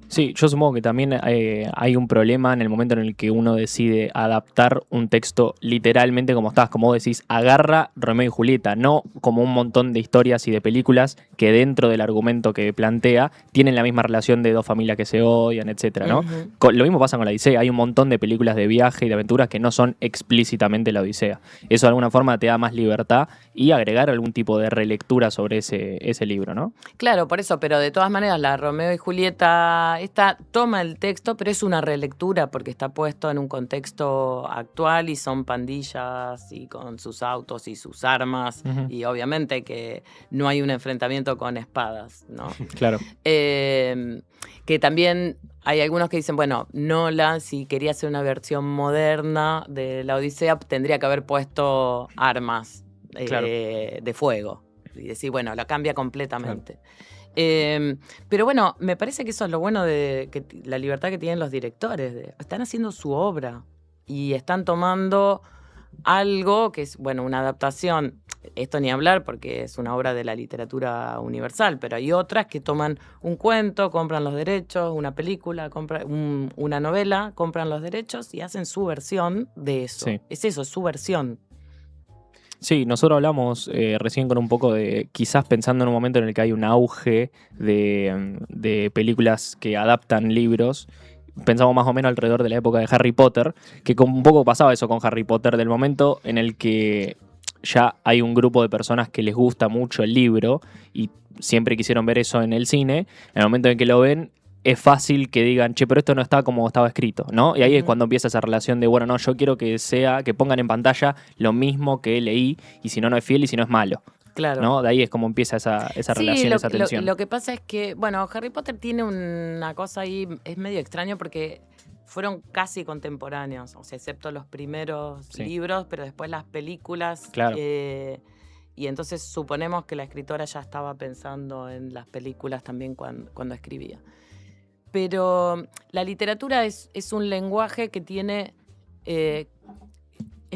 Sí, yo supongo que también hay un problema en el momento en el que uno decide adaptar un texto literalmente como estás, como vos decís, agarra Romeo y Julieta, no como un montón de historias y de películas que dentro del argumento que plantea tienen la misma relación de dos familias que se odian, etcétera, ¿no? Ujú. Lo mismo pasa con la Odisea, hay un montón de películas de viaje y de aventuras que no son explícitamente la Odisea. Eso de alguna forma te da más libertad y agregar algún tipo de relectura sobre ese libro, ¿no? Claro, por eso, pero de todas maneras la Romeo y Julieta esta toma el texto, pero es una relectura porque está puesto en un contexto actual y son pandillas y con sus autos y sus armas Ujú. y obviamente que no hay un enfrentamiento con espadas, ¿no? Claro. Que también hay algunos que dicen, bueno, Nolan, si quería hacer una versión moderna de la Odisea, tendría que haber puesto armas Claro. de fuego. Y decir, bueno, la cambia completamente. Pero bueno, me parece que eso es lo bueno de la libertad que tienen los directores. Están haciendo su obra y están tomando algo que es, bueno, una adaptación. Esto ni hablar porque es una obra de la literatura universal, pero hay otras que toman un cuento, compran los derechos, una película, una novela, compran los derechos y hacen su versión de eso. Sí. Es eso, es su versión. Sí, nosotros hablamos recién con un poco de, quizás pensando en un momento en el que hay un auge de películas que adaptan libros, pensamos más o menos alrededor de la época de Harry Potter, que un poco pasaba eso con Harry Potter, del momento en el que ya hay un grupo de personas que les gusta mucho el libro y siempre quisieron ver eso en el cine, en el momento en que lo ven, es fácil que digan, che, pero esto no está como estaba escrito, ¿no? Y ahí es Ujú. cuando empieza esa relación de, bueno, no, yo quiero que pongan en pantalla lo mismo que leí, y si no, no es fiel y si no es malo, Claro. ¿no? De ahí es como empieza esa relación, esa tensión. Lo que pasa es que, bueno, Harry Potter tiene una cosa ahí, es medio extraño porque fueron casi contemporáneos, o sea, excepto los primeros Sí. libros, pero después las películas. Claro. Y entonces suponemos que la escritora ya estaba pensando en las películas también cuando escribía. Pero la literatura es un lenguaje que tiene... es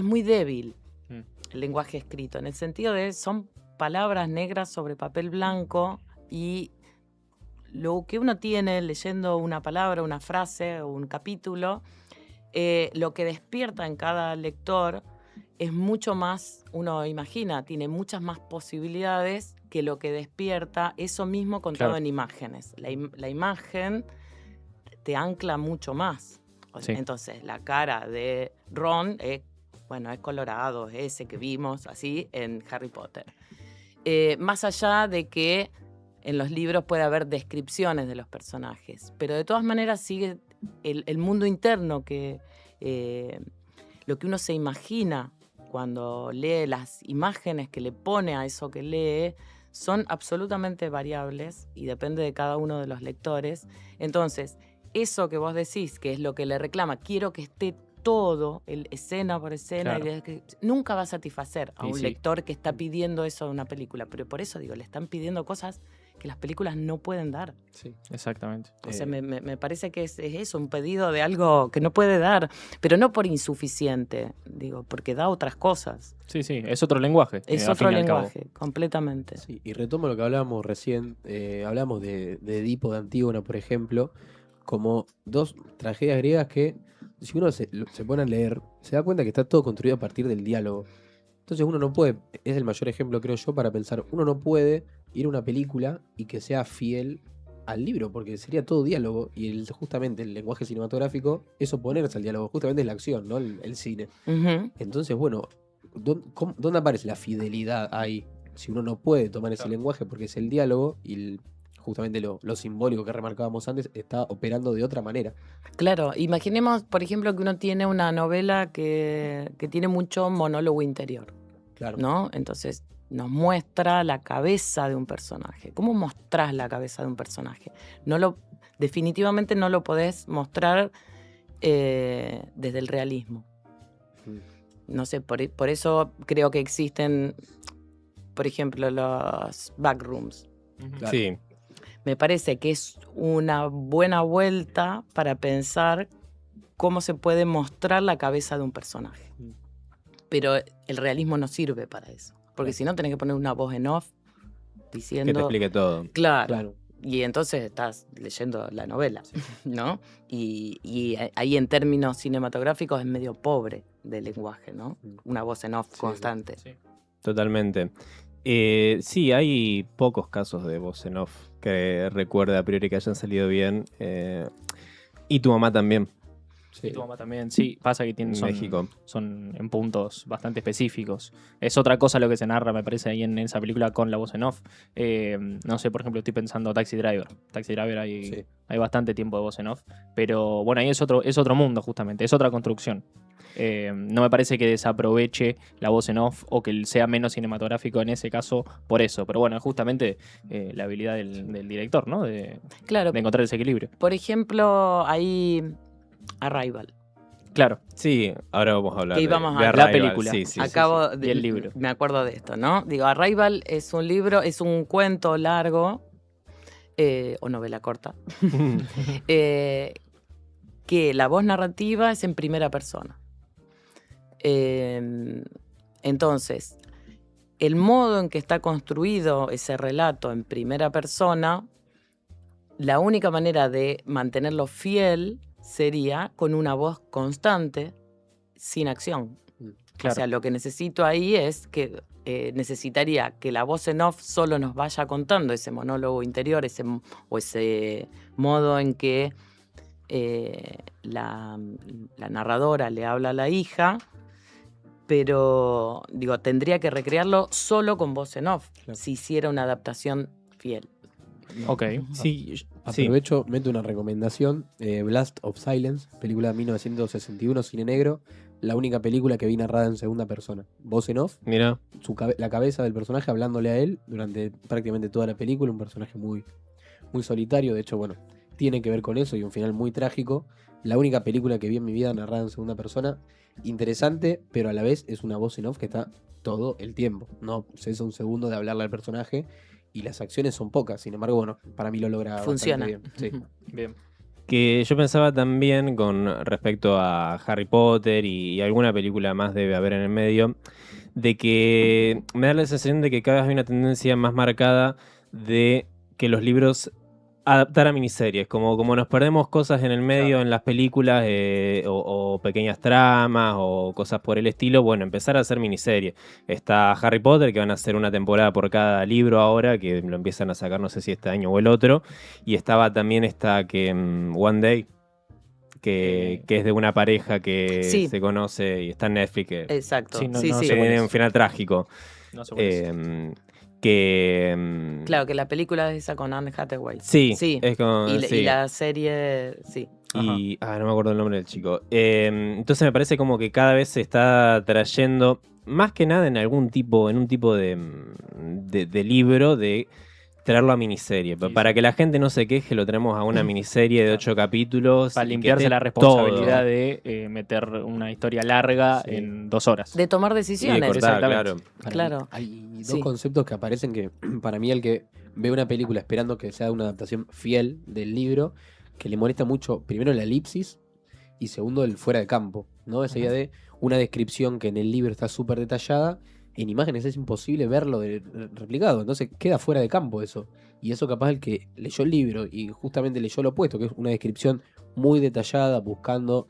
muy débil, el lenguaje escrito, en el sentido de son palabras negras sobre papel blanco y lo que uno tiene leyendo una palabra, una frase o un capítulo, lo que despierta en cada lector es mucho más, uno imagina, tiene muchas más posibilidades que lo que despierta eso mismo contado Claro. en imágenes. La imagen te ancla mucho más. Sí. Entonces, la cara de Ron es colorado, es ese que vimos así en Harry Potter. Más allá de que en los libros puede haber descripciones de los personajes, pero de todas maneras sigue el mundo interno, que lo que uno se imagina cuando lee, las imágenes que le pone a eso que lee, son absolutamente variables y depende de cada uno de los lectores. Entonces, eso que vos decís, que es lo que le reclama, quiero que esté todo, escena por escena, Claro. nunca va a satisfacer a Y un sí. lector que está pidiendo eso de una película. Pero por eso digo, le están pidiendo cosas que las películas no pueden dar. Sí. Exactamente. O sea, me parece que es eso, un pedido de algo que no puede dar, pero no por insuficiente, digo, porque da otras cosas. Sí, es otro lenguaje. Es a otro fin y al cabo. lenguaje, completamente. Sí, y retomo lo que hablábamos recién. Hablamos de Edipo de Antígona, por ejemplo, como dos tragedias griegas que, si uno se pone a leer, se da cuenta que está todo construido a partir del diálogo. Entonces uno no puede, es el mayor ejemplo creo yo para pensar, uno no puede ir a una película y que sea fiel al libro, porque sería todo diálogo y justamente el lenguaje cinematográfico es oponerse al diálogo, justamente es la acción, ¿no? El cine. Ujú. Entonces, bueno, ¿dónde aparece la fidelidad ahí? Si uno no puede tomar ese lenguaje porque es el diálogo y justamente lo simbólico que remarcábamos antes está operando de otra manera. Claro, imaginemos, por ejemplo, que uno tiene una novela que tiene mucho monólogo interior, Claro. ¿no? Entonces nos muestra la cabeza de un personaje. ¿Cómo mostrás la cabeza de un personaje? Definitivamente no lo podés mostrar desde el realismo. No sé, por eso creo que existen, por ejemplo, los backrooms. Claro. Sí, Me parece que es una buena vuelta para pensar cómo se puede mostrar la cabeza de un personaje. Pero el realismo no sirve para eso. Porque si no, tenés que poner una voz en off que diciendo... te explique todo. Claro. Claro. Y entonces estás leyendo la novela, ¿no? Y ahí en términos cinematográficos es medio pobre de lenguaje, ¿no? Una voz en off Sí, constante. Totalmente. Sí, hay pocos casos de voz en off que recuerde a priori que hayan salido bien. Y tu mamá también, Sí. Y tu mamá también, sí, pasa que en México. son en puntos bastante específicos. Es otra cosa lo que se narra, me parece, ahí en esa película con la voz en off. No sé, por ejemplo, estoy pensando Taxi Driver. Taxi Driver Sí. hay bastante tiempo de voz en off. Pero bueno, ahí es otro mundo, justamente, es otra construcción. No me parece que desaproveche la voz en off o que sea menos cinematográfico en ese caso por eso. Pero bueno, es justamente la habilidad del director, ¿no? De Claro, encontrar ese equilibrio. por ejemplo, ahí Arrival. Claro, Sí, ahora vamos a hablar Que de, íbamos a de hablar. La Arrival. película. Sí, sí, Acabo Y el libro. Me acuerdo de esto, ¿no? Digo, Arrival es un libro, es un cuento largo, o novela corta, que la voz narrativa es en primera persona. Entonces, el modo en que está construido ese relato en primera persona, la única manera de mantenerlo fiel sería con una voz constante, sin acción. Claro. O sea, lo que necesito ahí es que necesitaría que la voz en off solo nos vaya contando ese monólogo interior, ese modo en que la narradora le habla a la hija, pero digo, tendría que recrearlo solo con voz en off, Claro. si hiciera una adaptación fiel. Ok. sí. Sí. Aprovecho, meto una recomendación. Blast of Silence, película de 1961, cine negro. La única película que vi narrada en segunda persona. Voz en off, Mira, la cabeza del personaje hablándole a él durante prácticamente toda la película. Un personaje muy, muy solitario. De hecho, bueno, tiene que ver con eso y un final muy trágico. La única película que vi en mi vida narrada en segunda persona. Interesante, pero a la vez es una voz en off que está todo el tiempo. No cesa un segundo de hablarle al personaje y las acciones son pocas. Sin embargo, bueno, para mí lo logra Funciona. bastante bien. Sí. Bien. que yo pensaba también con respecto a Harry Potter y alguna película más debe haber en el medio, de que me da la sensación de que cada vez hay una tendencia más marcada de que los libros adaptar a miniseries, como nos perdemos cosas en el medio, Claro. en las películas, o pequeñas tramas o cosas por el estilo, bueno, empezar a hacer miniseries. Está Harry Potter, que van a hacer una temporada por cada libro ahora, que lo empiezan a sacar, no sé si este año o el otro, y estaba también esta que One Day, que es de una pareja que Sí. se conoce y está en Netflix, que Exacto. Sí, no- sí, no sí. sé cuál tiene es. un final trágico. No sé cuál es. Claro, que la película es esa con Anne Hathaway. Sí, Sí. es como, Y, sí. y la serie, sí. Y no me acuerdo el nombre del chico. Entonces me parece como que cada vez se está trayendo, más que nada en un tipo de libro, de traerlo a miniserie. Sí, Para sí. que la gente no se queje, lo traemos a una miniserie de Claro. 8 capítulos. Para y que limpiarse esté la responsabilidad todo. de meter una historia larga Sí. en 2 horas. De tomar Y de decisiones. cortar, Exactamente. claro. Para Claro. mí hay dos Sí. conceptos que aparecen que, para mí, el que ve una película esperando que sea una adaptación fiel del libro, que le molesta mucho, primero, la elipsis y segundo, el fuera de campo, ¿no? Esa idea de una descripción que en el libro está súper detallada, en imágenes es imposible verlo replicado, entonces queda fuera de campo eso. Y eso capaz el que leyó el libro y justamente leyó lo opuesto, que es una descripción muy detallada, buscando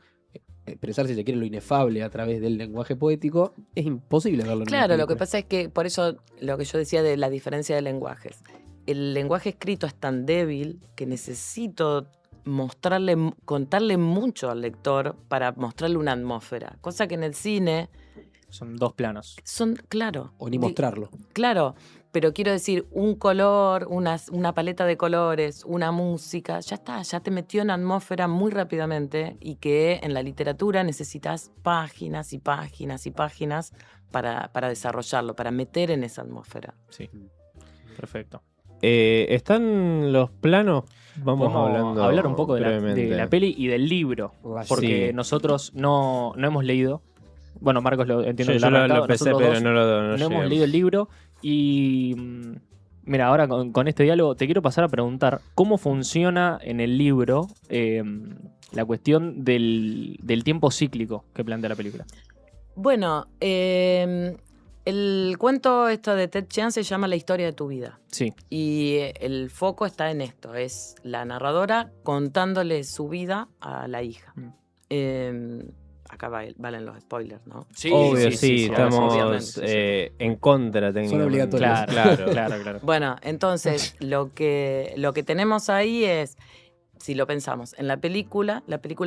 expresar, si se quiere, lo inefable a través del lenguaje poético, es imposible verlo en una Claro, lo que película. pasa es que por eso lo que yo decía de la diferencia de lenguajes. El lenguaje escrito es tan débil que necesito contarle mucho al lector para mostrarle una atmósfera. Cosa que en el cine Son 2 planos. son, claro. O ni mostrarlo. Claro, pero quiero decir, un color, una paleta de colores, una música, ya está, ya te metió en atmósfera muy rápidamente y que en la literatura necesitas páginas y páginas y páginas para desarrollarlo, para meter en esa atmósfera. Sí. Perfecto. ¿Están los planos? Vamos Podemos hablando hablar un poco de brevemente. la peli y del libro. Porque Sí. nosotros no hemos leído. Bueno, Marcos lo entiendo que Yo lo ha lo arrancado, empecé, nosotros pero dos no no hemos llegué. leído el libro. Y mira, ahora con este diálogo te quiero pasar a preguntar cómo funciona en el libro la cuestión del tiempo cíclico que plantea la película. Bueno, el cuento esto de Ted Chiang se llama La historia de tu vida. Sí. Y el foco está en esto, es la narradora contándole su vida a la hija. Acá valen los spoilers, ¿no? Sí, Obvio, sí, estamos obviamente. en contra técnicamente. obligatorios. Claro. Bueno, entonces lo que tenemos ahí es, si lo pensamos, en la película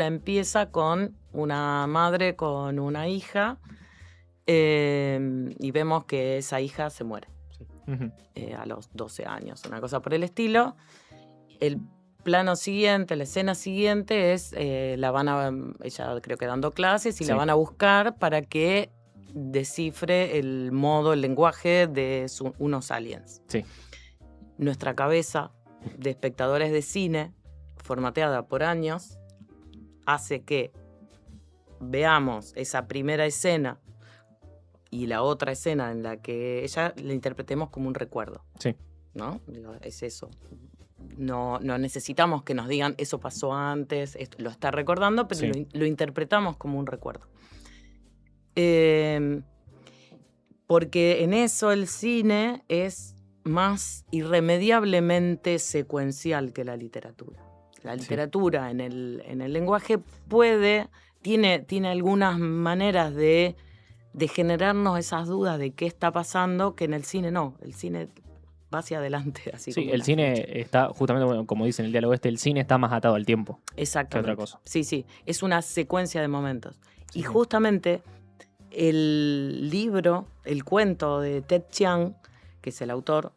empieza con una madre con una hija y vemos que esa hija se muere Ujú. a los 12 años, una cosa por el estilo. El plano siguiente, la escena siguiente es, ella creo que dando clases y Sí. la van a buscar para que descifre el lenguaje de unos aliens. Sí. Nuestra cabeza de espectadores de cine, formateada por años, hace que veamos esa primera escena y la otra escena en la que ella la interpretemos como un recuerdo. Sí. ¿No? Digo, es eso. No necesitamos que nos digan eso pasó antes, esto, lo está recordando, pero Sí. lo interpretamos como un recuerdo. Porque en eso el cine es más irremediablemente secuencial que la literatura. La literatura en el lenguaje tiene algunas maneras de generarnos esas dudas de qué está pasando, que en el cine no. El cine va hacia adelante. Así Sí, como el una cine flecha. está, justamente bueno, como dice en el diálogo el cine está más atado al tiempo que Exactamente. otra cosa. Sí, es una secuencia de momentos. Sí, Y sí. justamente el libro, el cuento de Ted Chiang, que es el autor,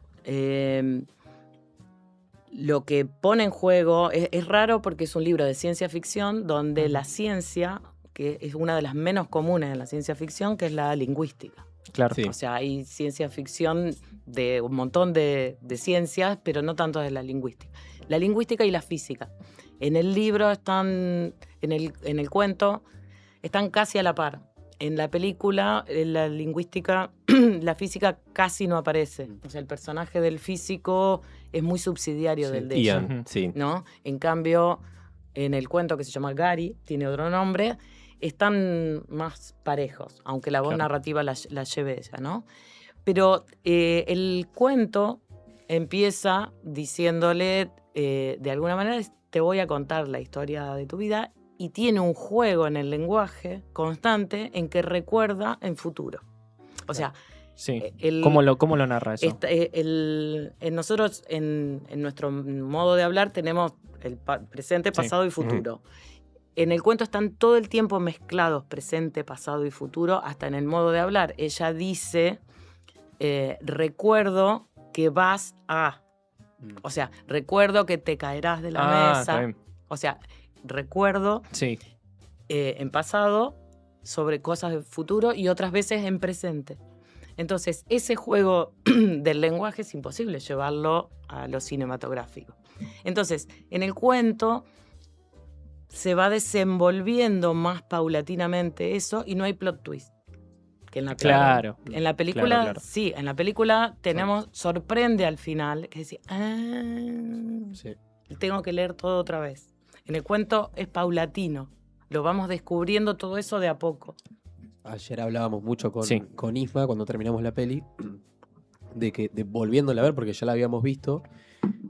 lo que pone en juego es raro porque es un libro de ciencia ficción donde la ciencia, que es una de las menos comunes en la ciencia ficción, que es la lingüística. Claro. Sí. O sea, hay ciencia ficción de un montón de ciencias, pero no tanto de la lingüística. La lingüística y la física. En el libro están, en el cuento, están casi a la par. En la película, en la lingüística, la física casi no aparece. O sea, el personaje del físico es muy subsidiario del de ella, Ian, sí. ¿no? En cambio, en el cuento que se llama Gary, tiene otro nombre, están más parejos, aunque la voz Claro. narrativa la lleve ella, ¿no? Pero el cuento empieza diciéndole, de alguna manera, te voy a contar la historia de tu vida, y tiene un juego en el lenguaje constante en que recuerda en futuro. O sea, Sí. el- ¿Cómo lo narra eso? nosotros en nuestro modo de hablar tenemos el presente, Sí. pasado y futuro. En el cuento están todo el tiempo mezclados presente, pasado y futuro, hasta en el modo de hablar. Ella dice, recuerdo que vas a... O sea, recuerdo que te caerás de la Está mesa. bien. O sea, recuerdo Sí. en pasado sobre cosas del futuro y otras veces en presente. Entonces, ese juego del lenguaje es imposible llevarlo a lo cinematográfico. Entonces, en el cuento se va desenvolviendo más paulatinamente eso y no hay plot twist. Que en la Claro. En la película, claro. sí, en la película tenemos, sorprende al final, que dice, Sí. tengo que leer todo otra vez. En el cuento es paulatino, lo vamos descubriendo todo eso de a poco. Ayer hablábamos mucho Sí. con Isma cuando terminamos la peli, de volviéndola a ver, porque ya la habíamos visto.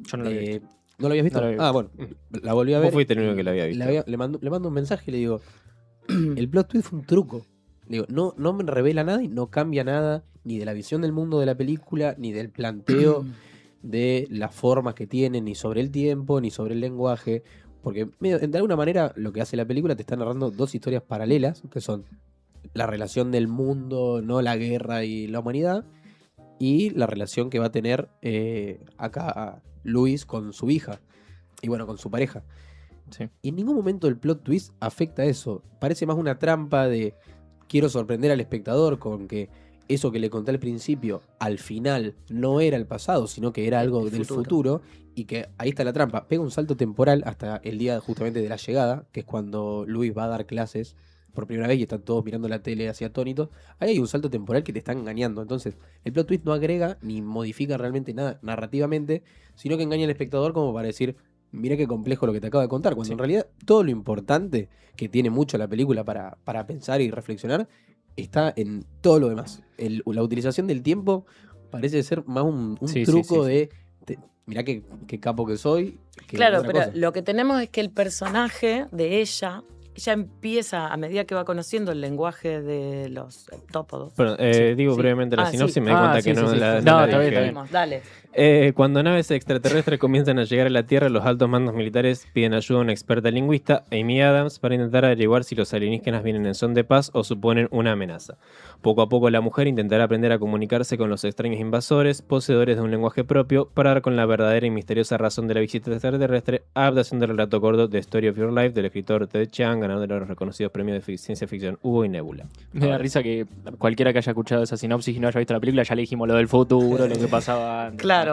Yo no lo vi. ¿No la habías visto? No la había Ah, bueno, la volví a Vos ver. fuiste el único que la había visto. Le mando un mensaje y le digo, el plot twist fue un truco. Le digo, no me revela nada y no cambia nada, ni de la visión del mundo de la película, ni del planteo de las formas que tiene, ni sobre el tiempo, ni sobre el lenguaje. Porque de alguna manera lo que hace la película te está narrando dos historias paralelas, que son la relación del mundo, no la guerra y la humanidad, y la relación que va a tener acá Luis con su hija, y bueno, con su pareja. Sí. Y en ningún momento el plot twist afecta a eso. Parece más una trampa de quiero sorprender al espectador con que eso que le conté al principio, al final no era el pasado, sino que era algo El del futuro. futuro, y que ahí está la trampa. Pega un salto temporal hasta el día justamente de la llegada, que es cuando Luis va a dar clases por primera vez y están todos mirando la tele así atónitos. Ahí hay un salto temporal que te está engañando. Entonces, el plot twist no agrega ni modifica realmente nada narrativamente, sino que engaña al espectador como para decir, mira qué complejo lo que te acabo de contar, cuando Sí. en realidad todo lo importante que tiene mucho la película para pensar y reflexionar está en todo lo demás. La utilización del tiempo parece ser más un Sí, sí, truco sí, sí. de mirá qué capo que soy. Que Claro, otra pero cosa. lo que tenemos es que el personaje de ella empieza, a medida que va conociendo el lenguaje de los tópodos. Perdón, digo sí. brevemente la Ah, sí. sinopsis, me di cuenta sí, que sí, no sí. la No, la está bien, dije. está bien. Dale. Cuando naves extraterrestres comienzan a llegar a la Tierra, los altos mandos militares piden ayuda a una experta lingüista, Amy Adams, para intentar averiguar si los alienígenas vienen en son de paz o suponen una amenaza. Poco a poco la mujer intentará aprender a comunicarse con los extraños invasores, poseedores de un lenguaje propio, para dar con la verdadera y misteriosa razón de la visita extraterrestre, adaptación del relato corto The Story of Your Life del escritor Ted Chiang, ganador de los reconocidos premios de ciencia ficción Hugo y Nebula. Me da risa que cualquiera que haya escuchado esa sinopsis y no haya visto la película, ya le dijimos lo del futuro, lo que pasaba antes. Claro.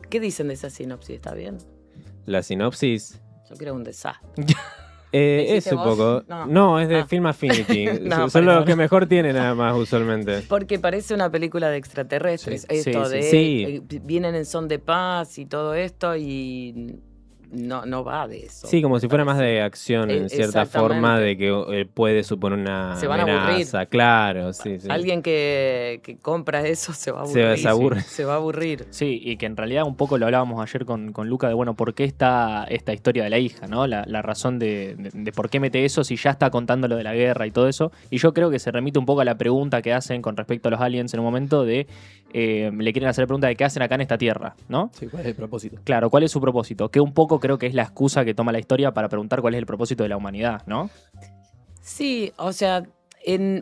¿Qué dicen de esa sinopsis? ¿Está bien? La sinopsis Yo creo un desastre. es hiciste un vos? poco... No. No, es de Ah. Film Affinity. No, Son parece- los que mejor tienen nada más usualmente. Porque parece una película de extraterrestres. Sí, Esto sí, de sí. vienen en son de paz y todo esto y no va de eso. Sí, como si fuera más parece. de acción en cierta Exactamente. forma, de que puede suponer una Se van a aburrir. amenaza. Claro, sí, sí. Alguien que compra eso se va a Se aburrir. aburre. Se va a aburrir. Sí, y que en realidad un poco lo hablábamos ayer con Luca de, bueno, ¿por qué está esta historia de la hija, ¿no? La razón de por qué mete eso si ya está contando lo de la guerra y todo eso. Y yo creo que se remite un poco a la pregunta que hacen con respecto a los aliens en un momento de, le quieren hacer la pregunta de qué hacen acá en esta tierra, ¿no? Sí, ¿cuál es el propósito? Claro, ¿cuál es su propósito? Que un poco creo que es la excusa que toma la historia para preguntar cuál es el propósito de la humanidad, ¿no? Sí, o sea,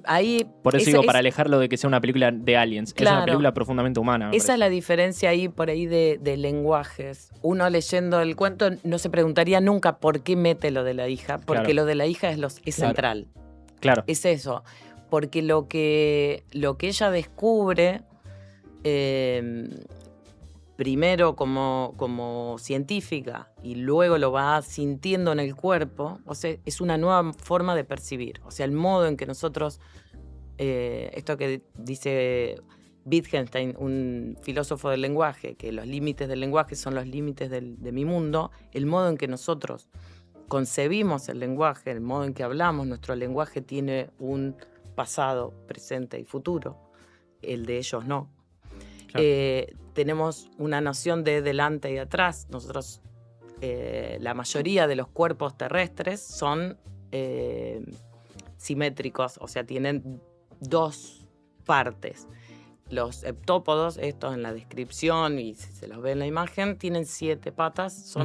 ahí... Por eso esa- digo, para alejarlo de que sea una película de aliens. Es Claro. una película profundamente humana. me Esa parece. es la diferencia ahí por ahí de lenguajes. Uno leyendo el cuento no se preguntaría nunca por qué mete lo de la hija, porque Claro. lo de la hija es Claro. central. Claro. Es eso. Porque lo que ella descubre, primero como científica y luego lo va sintiendo en el cuerpo, o sea, es una nueva forma de percibir. O sea, el modo en que nosotros, esto que dice Wittgenstein, un filósofo del lenguaje, que los límites del lenguaje son los límites de mi mundo, el modo en que nosotros concebimos el lenguaje, el modo en que hablamos, nuestro lenguaje tiene un pasado, presente y futuro, el de ellos no. Claro. Tenemos una noción de delante y atrás. Nosotros, la mayoría de los cuerpos terrestres son simétricos, o sea, tienen dos partes. Los heptópodos, estos en la descripción y si se los ve en la imagen, tienen 7 patas,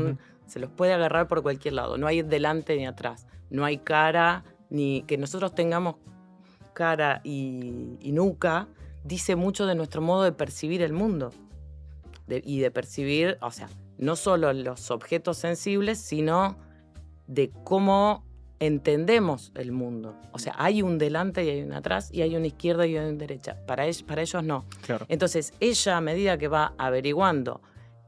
se los puede agarrar por cualquier lado, no hay delante ni atrás, no hay cara, ni que nosotros tengamos cara y nuca, dice mucho de nuestro modo de percibir el mundo y de percibir, o sea, no solo los objetos sensibles, sino de cómo entendemos el mundo. O sea, hay un delante y hay un atrás, y hay una izquierda y hay una derecha. Para ellos no. Claro. Entonces, ella, a medida que va averiguando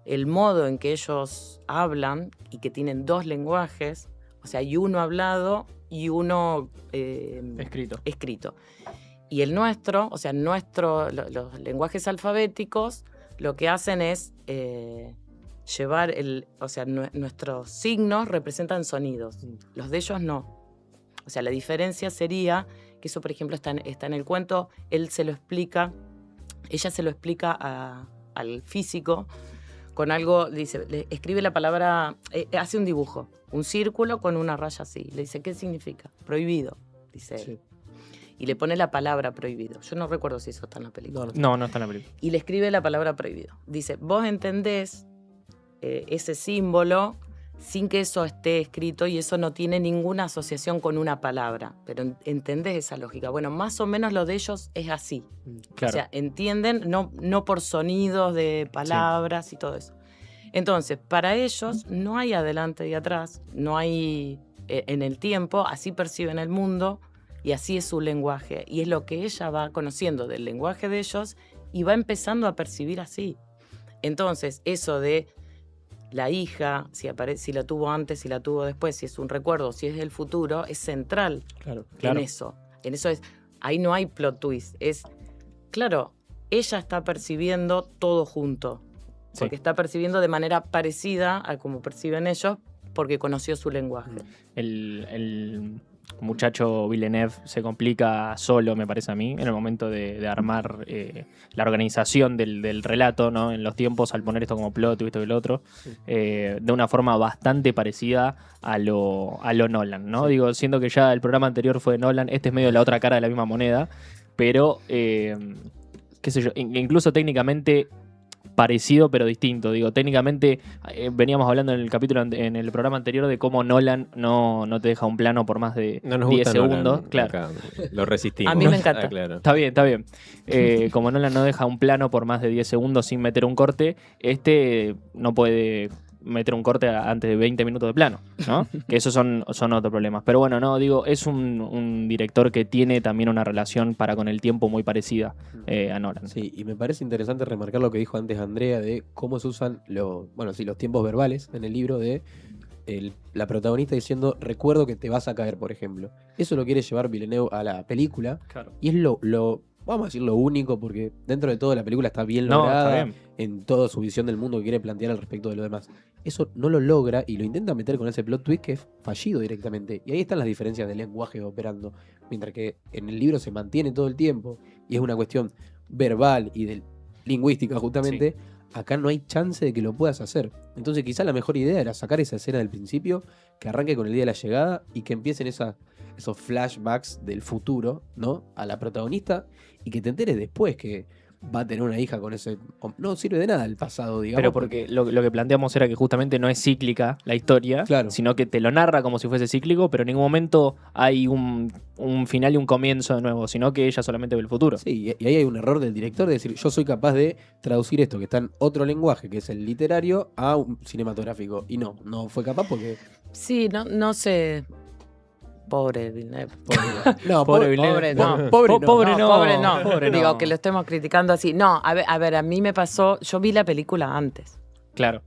el modo en que ellos hablan y que tienen 2 lenguajes, o sea, hay uno hablado y uno escrito. Y el nuestro, o sea, los lenguajes alfabéticos, lo que hacen es llevar nuestros signos representan sonidos, los de ellos no. O sea, la diferencia sería que eso, por ejemplo, está en el cuento, ella se lo explica al físico con algo, le escribe la palabra, hace un dibujo, un círculo con una raya así, le dice, ¿qué significa? Prohibido, dice él. Sí. Y le pone la palabra prohibido. Yo no recuerdo si eso está en la película. No está en la película. Y le escribe la palabra prohibido. Dice, vos entendés ese símbolo sin que eso esté escrito y eso no tiene ninguna asociación con una palabra, pero entendés esa lógica. Bueno, más o menos lo de ellos es así. Claro. O sea, entienden no por sonidos de palabras y todo eso. Entonces, para ellos no hay adelante y atrás, no hay en el tiempo, así perciben el mundo y así es su lenguaje. Y es lo que ella va conociendo del lenguaje de ellos y va empezando a percibir así. Entonces, eso de la hija, si la tuvo antes, si la tuvo después, si es un recuerdo, si es del futuro, es central Claro. en eso. En eso ahí no hay plot twist. Claro, ella está percibiendo todo junto. Porque está percibiendo de manera parecida a como perciben ellos, porque conoció su lenguaje. El muchacho Villeneuve se complica solo, me parece a mí, en el momento de armar la organización del relato, ¿no? En los tiempos, al poner esto como plot, esto y lo otro, de una forma bastante parecida a lo Nolan, ¿no? Sí. Digo, siendo que ya el programa anterior fue de Nolan, este es medio la otra cara de la misma moneda, pero, qué sé yo, incluso técnicamente parecido pero distinto. Digo, técnicamente veníamos hablando en el programa anterior de cómo Nolan no te deja un plano por más de No nos 10 gusta segundos. Nolan, Claro. acá. Lo resistimos. A mí me encanta. Claro. Está bien. Como Nolan no deja un plano por más de 10 segundos sin meter un corte, no puede meter un corte antes de 20 minutos de plano, ¿no? Que esos son otros problemas. Pero bueno, no, digo, es un director que tiene también una relación para con el tiempo muy parecida a Nolan. Sí, y me parece interesante remarcar lo que dijo antes Andrea de cómo se usan los tiempos verbales en el libro de la protagonista diciendo, recuerdo que te vas a caer, por ejemplo. Eso lo quiere llevar Villeneuve a la película. Claro. Y es vamos a decir lo único, porque dentro de todo la película está bien No, lograda está bien. en toda su visión del mundo que quiere plantear al respecto de lo demás. Eso no lo logra y lo intenta meter con ese plot twist que es fallido directamente. Y ahí están las diferencias del lenguaje operando. Mientras que en el libro se mantiene todo el tiempo y es una cuestión verbal y lingüística justamente, acá no hay chance de que lo puedas hacer. Entonces quizá la mejor idea era sacar esa escena del principio, que arranque con el día de la llegada y que empiecen esos flashbacks del futuro, ¿no? A la protagonista y que te enteres después que va a tener una hija con ese... No sirve de nada el pasado, digamos. Pero porque lo que planteamos era que justamente no es cíclica la historia, Claro. sino que te lo narra como si fuese cíclico, pero en ningún momento hay un final y un comienzo de nuevo, sino que ella solamente ve el futuro. Sí, y ahí hay un error del director de decir, yo soy capaz de traducir esto que está en otro lenguaje, que es el literario, a un cinematográfico. Y no fue capaz porque... Sí, no sé. Pobre Villeneuve. No, Pobre Villeneuve. Pobre no. Pobre no. Pobre no. Pobre no. Pobre no. Digo, que lo estemos criticando así. No, a ver, a mí me pasó, yo vi la película antes, Claro.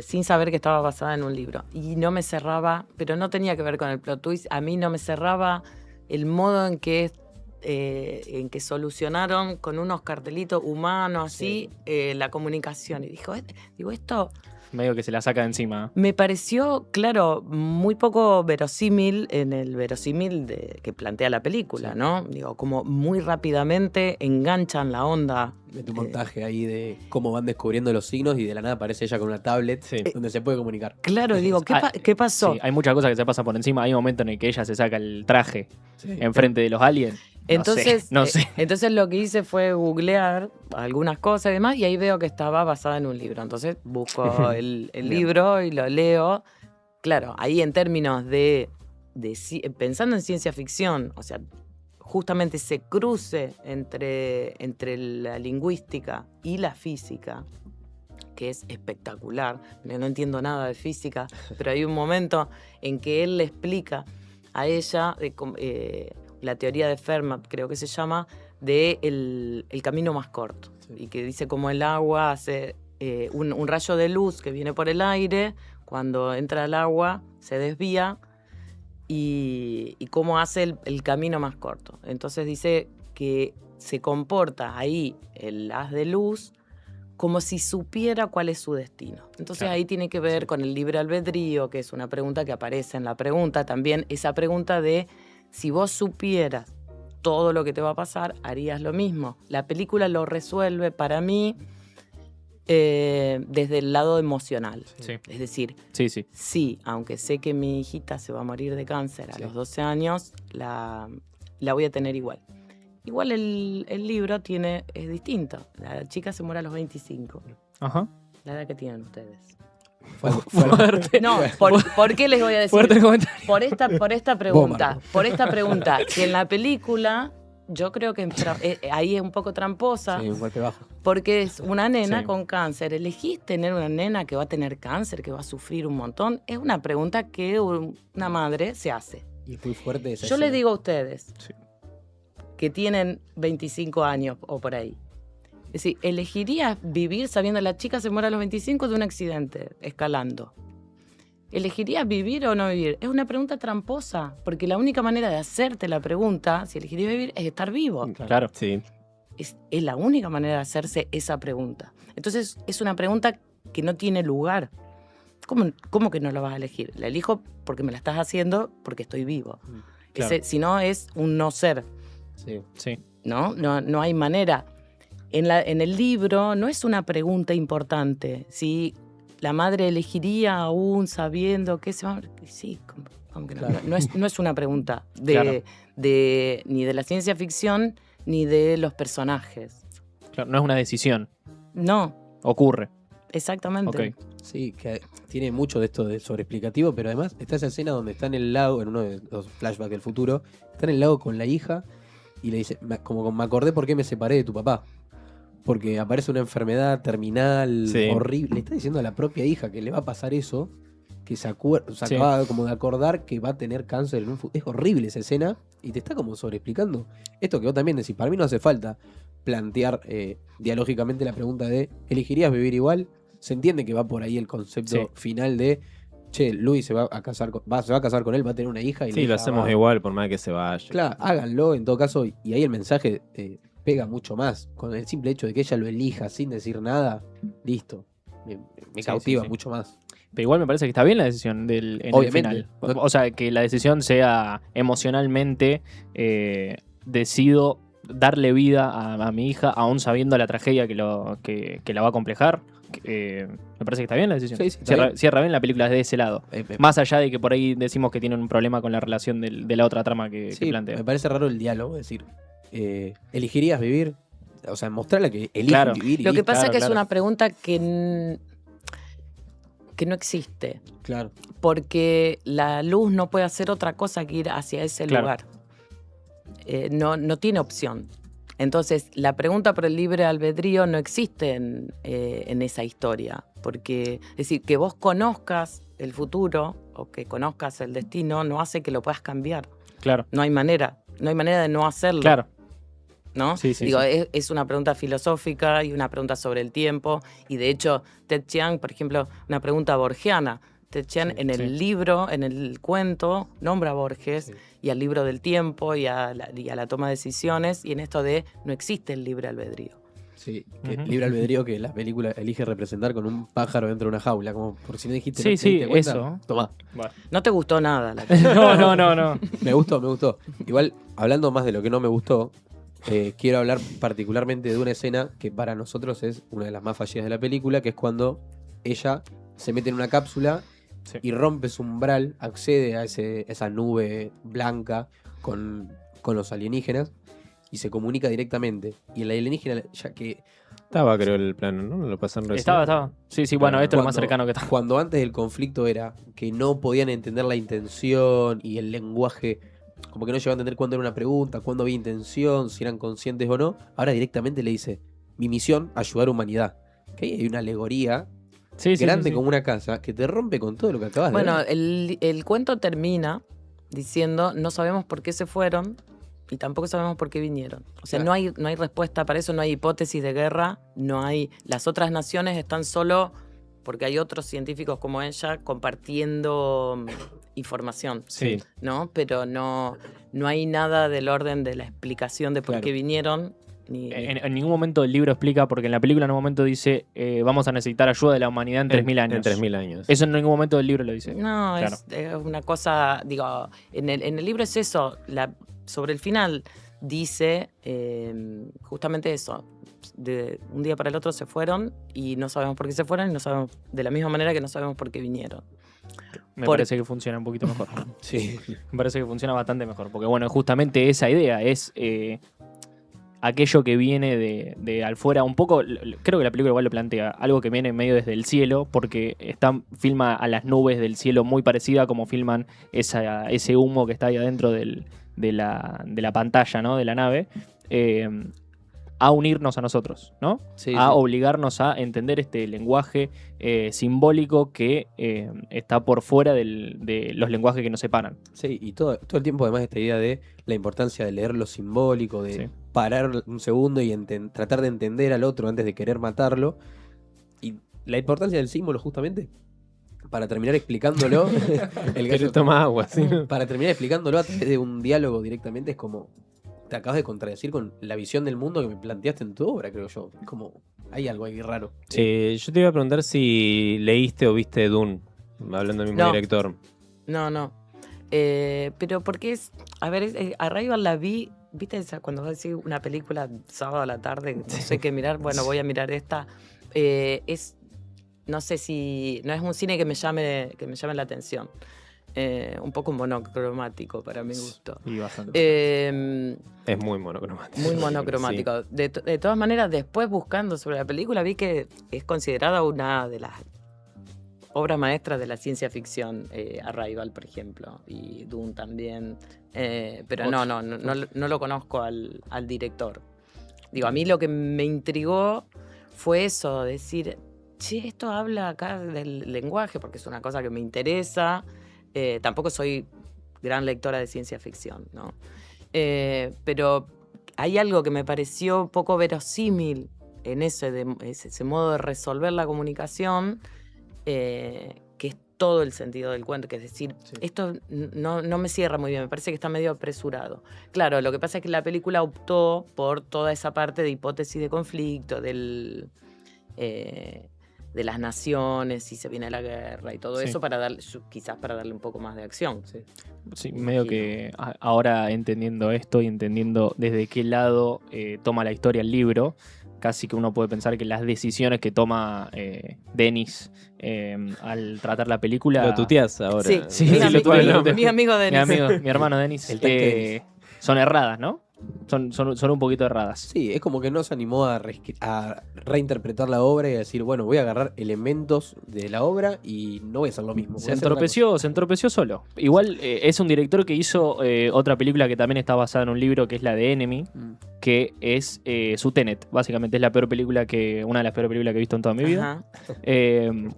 sin saber que estaba basada en un libro. Y no me cerraba, pero no tenía que ver con el plot twist, a mí no me cerraba el modo en que solucionaron con unos cartelitos humanos así la comunicación. Y digo, esto medio que se la saca de encima. Me pareció, claro, muy poco verosímil en el verosímil que plantea la película, Sí. ¿no? Digo, como muy rápidamente enganchan la onda. Mete un montaje ahí de cómo van descubriendo los signos y de la nada aparece ella con una tablet Sí. donde se puede comunicar. Claro, digo, ¿qué pasó? Sí, hay muchas cosas que se pasan por encima. Hay un momento en el que ella se saca el traje Sí. enfrente de los aliens. Entonces, no sé. entonces lo que hice fue googlear algunas cosas y demás, y ahí veo que estaba basada en un libro. Entonces busco el libro y lo leo. Claro, ahí en términos pensando en ciencia ficción, o sea, justamente ese cruce entre la lingüística y la física, que es espectacular. No entiendo nada de física, pero hay un momento en que él le explica a ella la teoría de Fermat, creo que se llama, de el camino más corto. Sí. Y que dice cómo el agua hace un rayo de luz que viene por el aire, cuando entra al agua se desvía y cómo hace el camino más corto. Entonces dice que se comporta ahí el haz de luz como si supiera cuál es su destino. Entonces Claro. ahí tiene que ver con el libre albedrío, que es una pregunta que aparece en la pregunta. También esa pregunta de si vos supieras todo lo que te va a pasar, harías lo mismo. La película lo resuelve para mí desde el lado emocional. Sí. Es decir, Sí. sí, aunque sé que mi hijita se va a morir de cáncer a Sí. los 12 años, la voy a tener igual. Igual el libro es distinto. La chica se muere a los 25, Ajá. la edad que tienen ustedes. Fuerte. No, ¿por qué les voy a decir? Fuerte el comentario. Por esta pregunta, que en la película yo creo que ahí es un poco tramposa, Sí, un golpe bajo. porque es una nena Sí. con cáncer. ¿Elegís tener una nena que va a tener cáncer, que va a sufrir un montón? Es una pregunta que una madre se hace. Y muy fuerte esa Yo les escena. digo a ustedes, Sí. que tienen 25 años o por ahí, es decir, ¿elegirías vivir sabiendo que la chica se muere a los 25 de un accidente, escalando? ¿Elegirías vivir o no vivir? Es una pregunta tramposa, porque la única manera de hacerte la pregunta, si elegirías vivir, es estar vivo. Claro. Sí. Es la única manera de hacerse esa pregunta. Entonces, es una pregunta que no tiene lugar. ¿Cómo que no la vas a elegir? La elijo porque me la estás haciendo porque estoy vivo. Claro. Si no, es un no ser. Sí. Sí. No hay manera. En el libro no es una pregunta importante. Si la madre elegiría aún sabiendo que se va a... Sí, como que no. Claro. No es una pregunta Claro. ni de la ciencia ficción ni de los personajes. Claro, no es una decisión. No, Ocurre. exactamente. Ok. Sí, que tiene mucho de esto de sobreexplicativo, pero además está esa escena donde está en el lago, en uno de los flashbacks del futuro, está en el lago con la hija y le dice, me acordé por qué me separé de tu papá. Porque aparece una enfermedad terminal, Sí. horrible. Le está diciendo a la propia hija que le va a pasar eso, que se Sí. acaba como de acordar que va a tener cáncer en un futuro. Es horrible esa escena y te está como sobreexplicando. Esto que vos también decís, para mí no hace falta plantear dialógicamente la pregunta de ¿elegirías vivir igual? Se entiende que va por ahí el concepto Sí. final de che, Luis se va a casar con él, va a tener una hija y la Sí, lo hija hacemos va- igual por más que se vaya. Claro, háganlo en todo caso, y ahí el mensaje pega mucho más. Con el simple hecho de que ella lo elija sin decir nada, listo. Me Sí, cautiva sí, sí. mucho más. Pero igual me parece que está bien la decisión en el Obviamente. final. No- O sea, que la decisión sea emocionalmente decido darle vida a mi hija, aún sabiendo la tragedia que la va a complejar. Me parece que está bien la decisión. Sí, sí, está bien. Cierra bien la película desde ese lado. Más allá de que por ahí decimos que tienen un problema con la relación de la otra trama que Sí, plantea. me parece raro el diálogo, es decir, ¿elegirías vivir? O sea, mostrarle que elige Claro. vivir y Lo que listo. pasa claro, es que claro. es una pregunta que no existe. Claro. Porque la luz no puede hacer otra cosa que ir hacia ese Claro. lugar. No tiene opción. Entonces, la pregunta por el libre albedrío no existe en esa historia. Porque, es decir, que vos conozcas el futuro o que conozcas el destino no hace que lo puedas cambiar. Claro, No hay manera. No hay manera de no hacerlo. claro. ¿No? Sí, sí, Digo, sí. es una pregunta filosófica y una pregunta sobre el tiempo. Y de hecho, Ted Chiang, por ejemplo, una pregunta borgiana. Ted Chiang Sí, en el sí. libro, en el cuento, nombra a Borges Sí. y al libro del tiempo y a la toma de decisiones. Y en esto de no existe el libre albedrío. Sí, que Ujú. libre albedrío que la película elige representar con un pájaro dentro de una jaula, como por si no dijiste. Sí, ¿no te sí, diste cuenta? eso. Tomá. No te gustó nada la No. Me gustó. Igual, hablando más de lo que no me gustó, quiero hablar particularmente de una escena que para nosotros es una de las más fallidas de la película, que es cuando ella se mete en una cápsula Sí. y rompe su umbral, accede a esa nube blanca con los alienígenas y se comunica directamente. Y el alienígena, ya que Estaba, creo, el plano, ¿no? Lo pasan recién. Estaba. Sí, bueno, Claro. esto es lo más cercano que está. cuando antes el conflicto era que no podían entender la intención y el lenguaje, como que no llegaban a entender cuándo era una pregunta, cuándo había intención, si eran conscientes o no, ahora directamente le dice, mi misión, ayudar a humanidad. Que ahí hay una alegoría Sí, grande sí. como una casa que te rompe con todo lo que acabas de Bueno, ver. el cuento termina diciendo, no sabemos por qué se fueron y tampoco sabemos por qué vinieron. O sea, Claro. no hay respuesta para eso, no hay hipótesis de guerra, no hay... Las otras naciones están solo porque hay otros científicos como ella compartiendo información, Sí. ¿no? Pero no hay nada del orden de la explicación de por Claro. qué vinieron. Ni... En ningún momento el libro explica, porque en la película en un momento dice vamos a necesitar ayuda de la humanidad en 3.000 años. En 3.000 años. Eso en ningún momento del libro lo dice. No, Claro. es una cosa, digo, en el libro es eso, sobre el final dice justamente eso, de un día para el otro se fueron y no sabemos por qué se fueron y no sabemos, de la misma manera que no sabemos por qué vinieron. Me Por- parece que funciona un poquito mejor. Sí. Me parece que funciona bastante mejor. Porque, bueno, justamente esa idea es aquello que viene de al fuera. Un poco, creo que la película igual lo plantea, algo que viene medio desde el cielo, porque filma a las nubes del cielo muy parecida como filman ese humo que está ahí adentro de la pantalla, ¿no? De la nave. A unirnos a nosotros, ¿no? Sí, a sí. obligarnos a entender este lenguaje simbólico que está por fuera de los lenguajes que nos separan. Sí, y todo el tiempo además esta idea de la importancia de leer lo simbólico, de Sí. parar un segundo y tratar de entender al otro antes de querer matarlo. Y la importancia del símbolo justamente, para terminar explicándolo, el Pero gallo- toma agua, ¿sí? para terminar explicándolo a través de un diálogo directamente es como, te acabas de contradecir con la visión del mundo que me planteaste en tu obra, creo yo. Es como, hay algo ahí raro. Yo te iba a preguntar si leíste o viste Dune, hablando del mismo No. director. No. Pero porque es, a ver, Arrival la vi, ¿viste cuando vas a decir una película sábado a la tarde, no sé qué mirar? Bueno, voy a mirar esta. No sé si, no es un cine que me llame la atención. Un poco monocromático para mi gusto. Y bastante. Es muy monocromático. Muy monocromático. De todas maneras, después buscando sobre la película, vi que es considerada una de las obras maestras de la ciencia ficción, Arrival, por ejemplo, y Dune también. Pero no lo conozco al director. Digo, a mí lo que me intrigó fue eso, decir, che, esto habla acá del lenguaje, porque es una cosa que me interesa. Tampoco soy gran lectora de ciencia ficción, ¿no? Pero hay algo que me pareció poco verosímil en ese modo de resolver la comunicación, que es todo el sentido del cuento, que es decir, Sí. esto no me cierra muy bien, me parece que está medio apresurado. Claro, lo que pasa es que la película optó por toda esa parte de hipótesis de conflicto, de las naciones, si se viene la guerra y todo Sí. eso, quizás para darle un poco más de acción. Sí. Sí, me medio imagino. que ahora entendiendo esto y entendiendo desde qué lado toma la historia el libro, casi que uno puede pensar que las decisiones que toma Denis al tratar la película... Lo tuteás ahora. Sí, Sí, mi, sí, lo amigo, tuve, lo tuve. mi amigo Denis. Mi hermano Denis, El tanque Denis. son erradas, ¿no? Son un poquito erradas. Sí, es como que no se animó a reinterpretar la obra y a decir, bueno, voy a agarrar elementos de la obra y no voy a hacer lo mismo. voy Se a hacer otra entorpeció solo. Igual es un director que hizo otra película que también está basada en un libro, que es la de Enemy, cosa. que es su Tenet. Básicamente es una de las peores películas que he visto en toda mi vida. Ajá.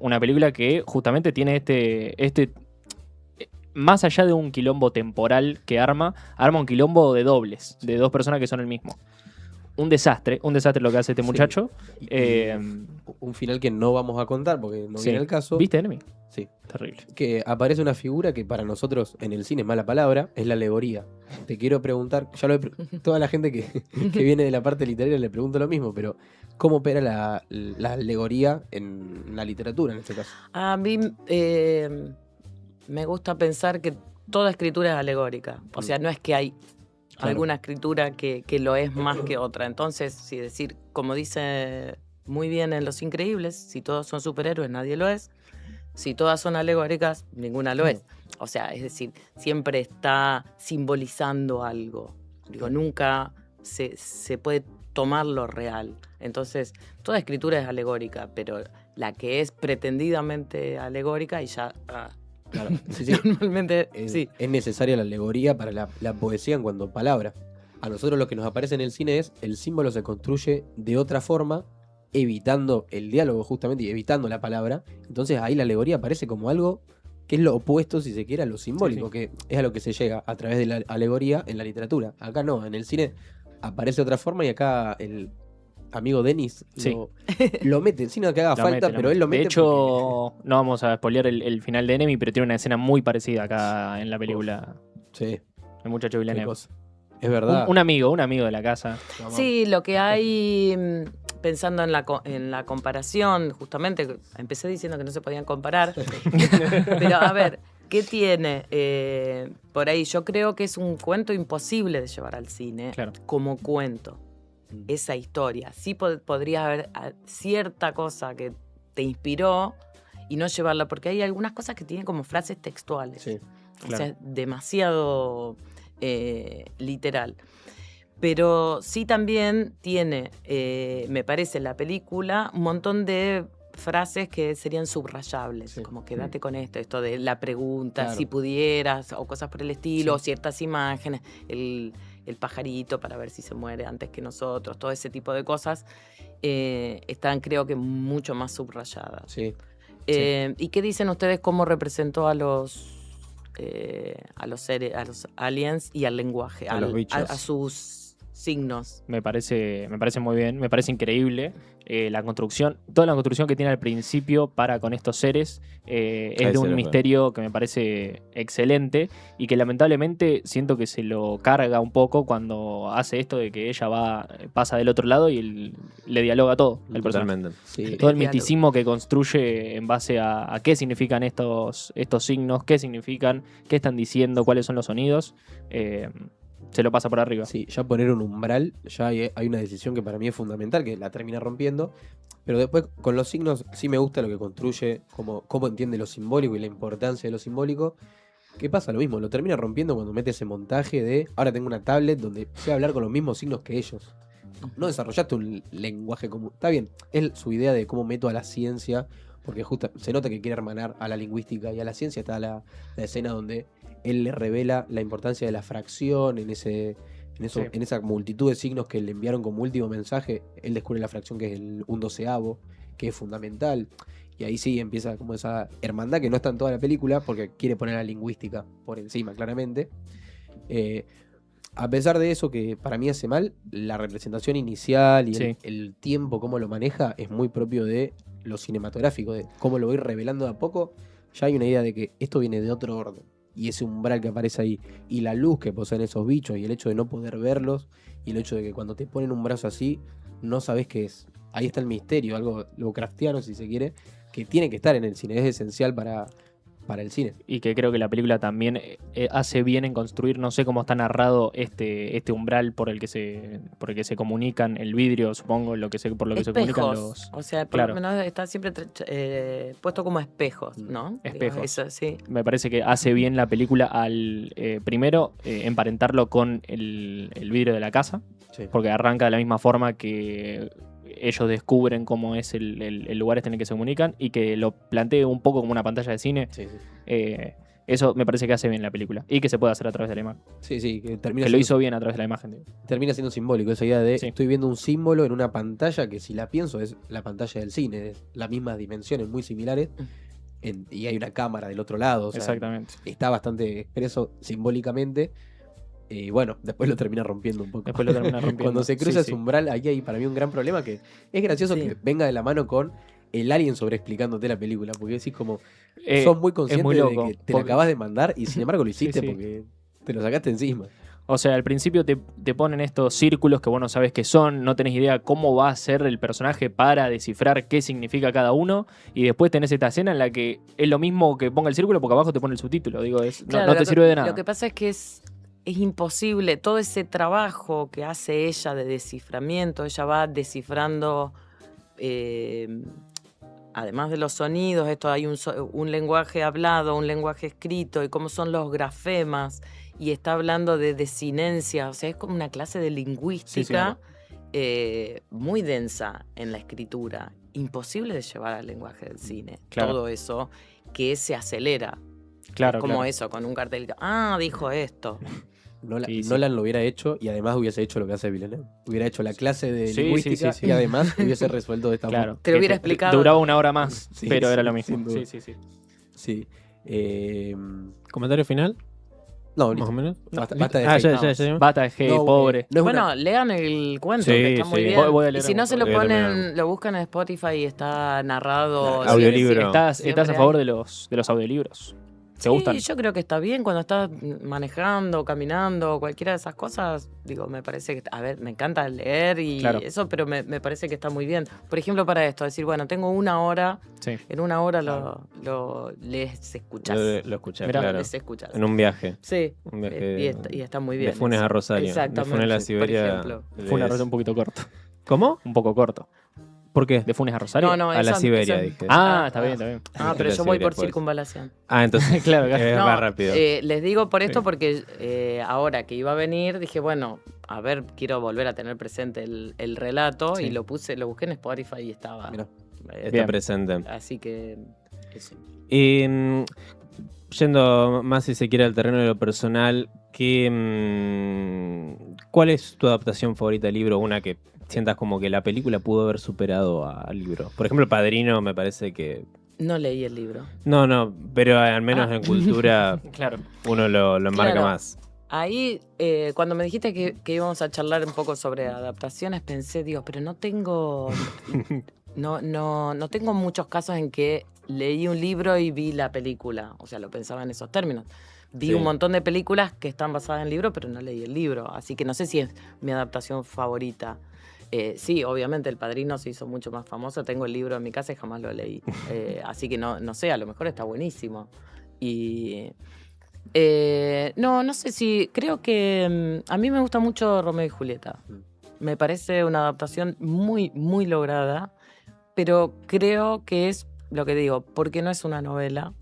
Una película que justamente tiene más allá de un quilombo temporal que arma un quilombo de dobles, de dos personas que son el mismo. un desastre lo que hace este Sí. muchacho. Y un final que no vamos a contar porque no Sí. viene el caso. ¿Viste, Enemy? Sí. Terrible. Que aparece una figura que para nosotros en el cine es mala palabra, es la alegoría. Te quiero preguntar, toda la gente que viene de la parte literaria le pregunto lo mismo, pero ¿cómo opera la alegoría en la literatura en este caso? A mí me gusta pensar que toda escritura es alegórica. O sea, no es que hay Claro. alguna escritura que lo es más que otra. Entonces, si decir, como dice muy bien en Los Increíbles, si todos son superhéroes, nadie lo es. Si todas son alegóricas, ninguna lo es. O sea, es decir, siempre está simbolizando algo. Digo, nunca se puede tomar lo real. Entonces, toda escritura es alegórica, pero la que es pretendidamente alegórica y ya Claro, sí, sí. normalmente Es, sí. es necesaria la alegoría para la poesía en cuanto a palabra. A nosotros lo que nos aparece en el cine es el símbolo se construye de otra forma, evitando el diálogo justamente y evitando la palabra. Entonces ahí la alegoría aparece como algo que es lo opuesto, si se quiere, a lo simbólico, Sí. que es a lo que se llega a través de la alegoría en la literatura. Acá no, en el cine aparece de otra forma y acá el amigo Denis Sí. lo mete, sin que haga Lo falta, mete, pero él lo mete. De hecho, no vamos a spoilear el final de Enemy, pero tiene una escena muy parecida acá en la película. Sí, El muchacho qué Villeneuve. cosa. Es verdad. Un amigo de la casa. Sí, lo que hay, pensando en la comparación, justamente, empecé diciendo que no se podían comparar, pero a ver, ¿qué tiene? Por ahí yo creo que es un cuento imposible de llevar al cine Claro. como cuento, esa historia. Sí podría haber cierta cosa que te inspiró y no llevarla, porque hay algunas cosas que tienen como frases textuales. Sí. O Claro. sea, demasiado literal. Pero sí también tiene, me parece, la película un montón de frases que serían subrayables, Sí. como quédate con esto de la pregunta, Claro. si pudieras, o cosas por el estilo, Sí. o ciertas imágenes, el pajarito para ver si se muere antes que nosotros, todo ese tipo de cosas están, creo que, mucho más subrayadas. Sí. ¿Y qué dicen ustedes cómo representó a los seres, a los aliens y al lenguaje, A los bichos. a sus signos? Me parece muy bien, me parece increíble. La construcción, toda la construcción que tiene al principio para con estos seres es de Ese un lo misterio que me parece excelente y que lamentablemente siento que se lo carga un poco cuando hace esto de que ella pasa del otro lado y le dialoga todo el personaje. Totalmente. Sí. Todo el diálogo. misticismo que construye en base a qué significan estos signos, qué significan, qué están diciendo, cuáles son los sonidos, se lo pasa por arriba. Sí, ya poner un umbral, ya hay una decisión que para mí es fundamental, que la termina rompiendo. Pero después, con los signos, sí me gusta lo que construye, cómo entiende lo simbólico y la importancia de lo simbólico. ¿Qué pasa? Lo mismo, lo termina rompiendo cuando mete ese montaje de ahora tengo una tablet donde sé hablar con los mismos signos que ellos. No desarrollaste un lenguaje común. Está bien, es su idea de cómo meto a la ciencia, porque justo se nota que quiere hermanar a la lingüística y a la ciencia. Está la escena donde él le revela la importancia de la fracción en esa multitud de signos que le enviaron como último mensaje. Él descubre la fracción que es un doceavo, que es fundamental. Y ahí sí empieza como esa hermandad que no está en toda la película, porque quiere poner la lingüística por encima, claramente. A pesar de eso, que para mí hace mal, la representación inicial y Sí. el tiempo, cómo lo maneja, es muy propio de lo cinematográfico, de cómo lo voy revelando de a poco. Ya hay una idea de que esto viene de otro orden. Y ese umbral que aparece ahí, y la luz que poseen esos bichos, y el hecho de no poder verlos, y el hecho de que cuando te ponen un brazo así, no sabes qué es. Ahí está el misterio, algo Lovecraftiano, si se quiere, que tiene que estar en el cine, es esencial para el cine. Y que creo que la película también hace bien en construir, no sé cómo está narrado este umbral por el que se comunican, el vidrio, supongo, por lo que se comunican Espejos. los... O sea, por Claro. lo menos está siempre puesto como espejos, ¿no? Espejos. Eso, sí. Me parece que hace bien la película al, primero, emparentarlo con el vidrio de la casa, Sí. porque arranca de la misma forma que ellos descubren cómo es el lugar en el que se comunican y que lo plantee un poco como una pantalla de cine. Sí, sí. Eso me parece que hace bien la película y que se puede hacer a través de la imagen. Sí, sí, que termina Que lo siendo- hizo bien a través de la imagen. Digo. termina siendo simbólico, esa idea de Sí. estoy viendo un símbolo en una pantalla que, si la pienso, es la pantalla del cine, es las mismas dimensiones muy similares, y hay una cámara del otro lado, o sea, Exactamente. está bastante expreso simbólicamente, Y bueno, después lo termina rompiendo un poco. Después lo termina rompiendo. Cuando se cruza Sí, ese umbral, ahí hay para mí un gran problema que es gracioso Sí. que venga de la mano con el alien sobreexplicándote la película. Porque decís como, Eh, sos muy consciente muy de loco, que te la porque- acabas de mandar y sin embargo lo hiciste sí. porque te lo sacaste encima. O sea, al principio te ponen estos círculos que vos no sabés qué son, no tenés idea cómo va a ser el personaje para descifrar qué significa cada uno, y después tenés esta escena en la que es lo mismo que ponga el círculo porque abajo te pone el subtítulo. Digo, Claro, no lo te que- sirve de nada. Lo que pasa es que es imposible. Todo ese trabajo que hace ella de desciframiento, ella va descifrando, además de los sonidos, esto hay un lenguaje hablado, un lenguaje escrito, y cómo son los grafemas, y está hablando de desinencia, o sea, es como una clase de lingüística muy densa en la escritura, imposible de llevar al lenguaje del cine. Claro. Todo eso que se acelera. Claro, Es como claro. eso, con un cartel. Dijo esto. Sí, sí. Nolan lo hubiera hecho y además hubiese hecho lo que hace Villeneuve. Hubiera hecho la clase de Sí, lingüística sí, sí, sí. y además hubiese resuelto de esta Claro. Te lo Que hubiera explicado. Duraba una hora más, Sí, pero era sí, lo mismo. sin duda. Sí, sí, sí. forma. Sí. Eh, ¿Comentario final? no, Más listo. o menos. Basta de Ah, hate. ya. Bata de G, No, pobre. no es Bueno, una- lean el cuento, Sí, que está muy sí. bien. Voy a leer Y si el no se cuento. lo Voy a leer ponen, lo buscan en Spotify y está narrado. Claro, audiolibro. ¿Estás siempre a hay. favor de los audiolibros? ¿Te gustan? Sí, yo creo que está bien cuando estás manejando, caminando, cualquiera de esas cosas. Digo, me parece que, a ver, me encanta leer y Claro. eso, pero me parece que está muy bien. Por ejemplo, para esto, decir, bueno, tengo una hora, Sí. en una hora lo les escuchás. Lo escuché, Mirá, claro. Les escuchás. En un viaje. Sí, Un viaje y está muy bien. de Funes eso. a Rosario. Exactamente. De Funes a Por Siberia. ejemplo. Fue una ruta un poquito corto. ¿Cómo? Un poco corto. ¿Por qué? ¿De Funes a Rosario? No, no, A la eso- Siberia, eso- dije. Ah, está bien, está bien. pero La yo voy Siberia, por pues. circunvalación. Ah, entonces Claro, claro. es No, más rápido. les digo por esto Sí. porque ahora que iba a venir, dije, bueno, a ver, quiero volver a tener presente el relato Sí. y lo busqué en Spotify y estaba. Mirá. Está bien. presente. Así que eso. Y yendo más, si se quiere, al terreno de lo personal, ¿cuál es tu adaptación favorita del libro? Una que sientas como que la película pudo haber superado al libro. Por ejemplo, El Padrino me parece que... No leí el libro. No, pero al menos en cultura Claro. uno lo enmarca Claro. más. Ahí, cuando me dijiste que íbamos a charlar un poco sobre adaptaciones, pensé, digo, pero no tengo. No tengo muchos casos en que leí un libro y vi la película. O sea, lo pensaba en esos términos. Vi Sí. un montón de películas que están basadas en el libro, pero no leí el libro. Así que no sé si es mi adaptación favorita. Sí, obviamente El Padrino se hizo mucho más famoso. Tengo el libro en mi casa y jamás lo leí. Así que no sé, a lo mejor está buenísimo. Y no sé si. Creo que a mí me gusta mucho Romeo y Julieta. Me parece una adaptación muy, muy lograda. Pero creo que es lo que digo, porque no es una novela,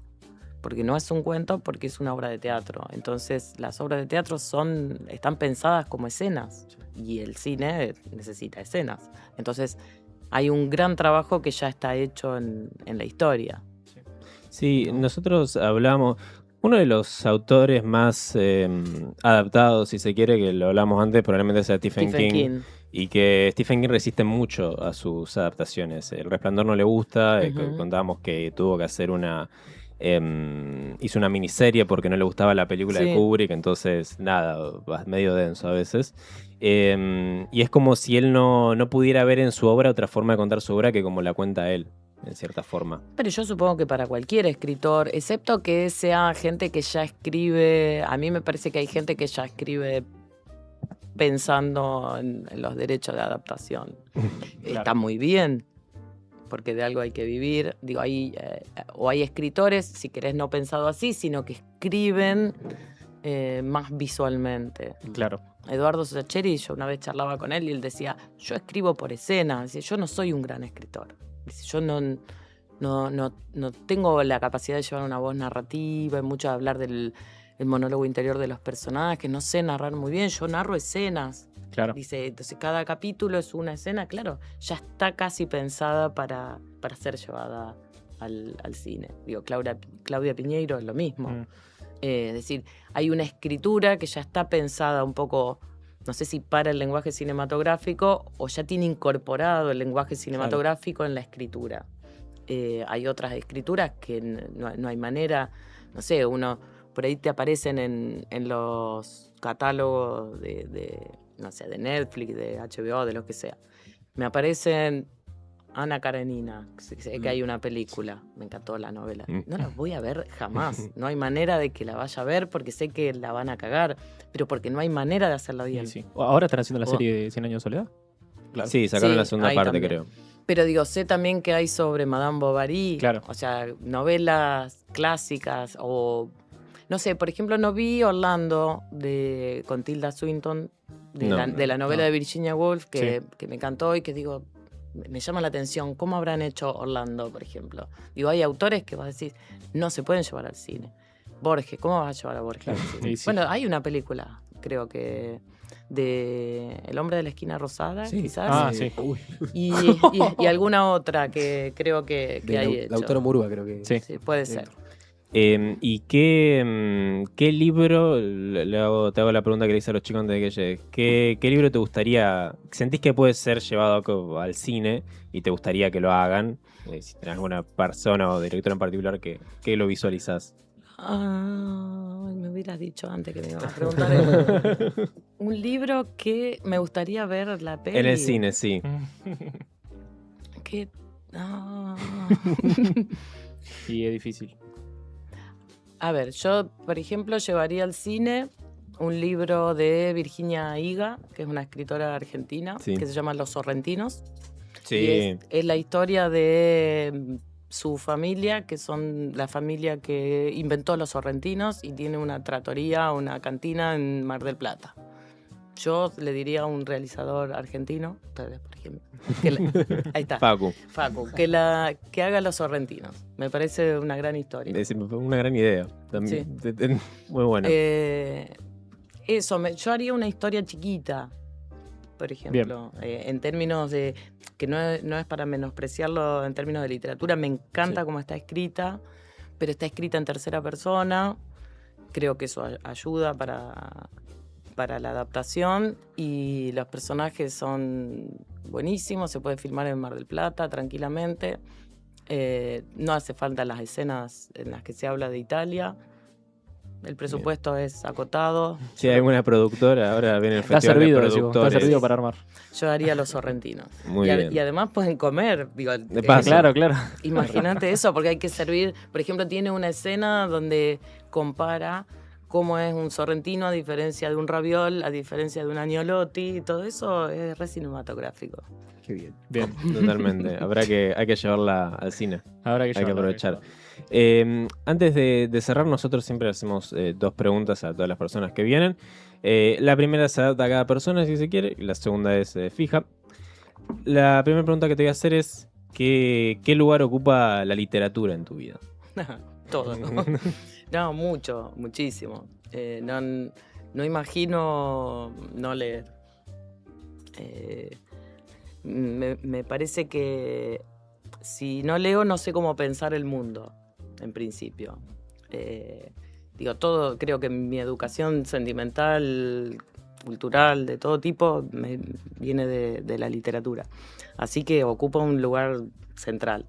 porque no es un cuento, porque es una obra de teatro. Entonces, las obras de teatro están pensadas como escenas y el cine necesita escenas. Entonces, hay un gran trabajo que ya está hecho en la historia. Sí, nosotros hablamos... Uno de los autores más adaptados, si se quiere, que lo hablamos antes, probablemente sea Stephen King. Y que Stephen King resiste mucho a sus adaptaciones. El Resplandor no le gusta. Ujú. Contábamos que tuvo que hacer hizo una miniserie porque no le gustaba la película de Sí. Kubrick. Entonces, nada, medio denso a veces. Y es como si él no pudiera ver en su obra otra forma de contar su obra que como la cuenta él, en cierta forma. Pero yo supongo que para cualquier escritor, excepto que sea gente que ya escribe, a mí me parece que hay gente que ya escribe pensando en los derechos de adaptación. Está muy bien, porque de algo hay que vivir. Digo, o hay escritores, si querés, no pensado así, sino que escriben más visualmente. Claro. Eduardo Sacheri, yo una vez charlaba con él y él decía, yo escribo por escena, dice, yo no soy un gran escritor. Dice, yo no tengo la capacidad de llevar una voz narrativa, y mucho de hablar del el monólogo interior de los personajes, no sé narrar muy bien, yo narro escenas. Claro. Dice, entonces cada capítulo es una escena, claro, ya está casi pensada para ser llevada al cine. Digo, Claudia Piñeiro es lo mismo. Mm. Es decir, hay una escritura que ya está pensada un poco, no sé si para el lenguaje cinematográfico o ya tiene incorporado el lenguaje cinematográfico en la escritura. Hay otras escrituras que no hay manera, no sé, por ahí te aparecen en los catálogo no sé, de Netflix, de HBO, de lo que sea. Me aparecen Ana Karenina, sé que hay una película, me encantó la novela. No la voy a ver jamás, no hay manera de que la vaya a ver porque sé que la van a cagar, pero porque no hay manera de hacerla bien. Sí. Ahora están haciendo la serie de 100 años de soledad. Claro. Sí, sacaron Sí, la segunda ahí parte, también. creo. Pero digo, sé también que hay sobre Madame Bovary, Claro. o sea, novelas clásicas o... No sé, por ejemplo, no vi Orlando con Tilda Swinton, de la novela de Virginia Woolf, que me encantó y que digo, me llama la atención. ¿Cómo habrán hecho Orlando, por ejemplo? Digo, hay autores que vas a decir, no se pueden llevar al cine. Borges, ¿cómo vas a llevar a Borges al cine? Sí. Bueno, hay una película, creo que, de El hombre de la esquina rosada, quizás. Ah, sí. Y alguna otra que creo que hay hecho. Lautaro Murúa, creo que. Sí. Sí, puede ser. ¿Y qué libro, te hago la pregunta que le hice a los chicos antes de que llegues, ¿qué libro te gustaría, sentís que puede ser llevado al cine y te gustaría que lo hagan? Si tenés alguna persona o director en particular que lo visualizás. Me hubieras dicho antes que me ibas a preguntar. Un libro que me gustaría ver la peli. En el cine, sí. Que... Y es difícil. A ver, yo, por ejemplo, llevaría al cine un libro de Virginia Higa, que es una escritora argentina, que se llama Los Sorrentinos. Sí. Y es la historia de su familia, que son la familia que inventó los sorrentinos y tiene una trattoria, una cantina en Mar del Plata. Yo le diría a un realizador argentino, por ejemplo, ahí está, Facu, que haga Los Sorrentinos. Me parece una gran historia. es una gran idea. También, muy buena. Yo haría una historia chiquita, por ejemplo, en términos de, que no es para menospreciarlo en términos de literatura, me encanta cómo está escrita, pero está escrita en tercera persona, creo que eso ayuda para la adaptación y los personajes son buenísimos, se puede filmar en Mar del Plata tranquilamente, no hace falta las escenas en las que se habla de Italia. El presupuesto es acotado. Si hay alguna productora, ahora viene el Está festival servido, de decimos, productores. está servido para armar. Yo haría Los Sorrentinos. Muy bien. Y además pueden comer. Digo, paso. Claro. Imagínate eso, porque hay que servir. Por ejemplo, tiene una escena donde compara cómo es un sorrentino a diferencia de un raviol, a diferencia de un agnolotti. Y todo eso es re cinematográfico. Qué bien. Bien. Totalmente. Hay que llevarla al cine. Ahora Hay que aprovechar. Antes de cerrar, nosotros siempre hacemos 2 preguntas a todas las personas que vienen. La primera se adapta a cada persona, si se quiere, y la segunda es fija. La primera pregunta que te voy a hacer es: ¿qué lugar ocupa la literatura en tu vida? Todo. No, mucho, muchísimo. No imagino no leer. Me parece que si no leo, no sé cómo pensar el mundo, en principio. Todo, creo que mi educación sentimental, cultural, de todo tipo, viene de la literatura. Así que ocupa un lugar central.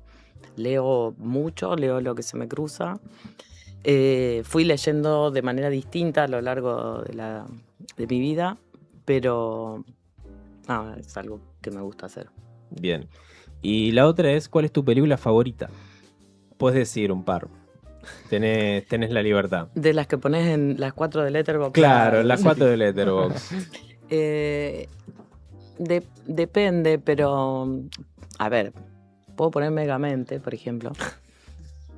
Leo mucho, leo lo que se me cruza. Fui leyendo de manera distinta a lo largo de mi vida, pero es algo que me gusta hacer. Bien. Y la otra es: ¿cuál es tu película favorita? Puedes decir un par. Tenés la libertad. De las que pones en las 4 de Letterboxd. Claro, las 4 de Letterboxd. Depende, pero a ver, puedo poner Megamente, por ejemplo.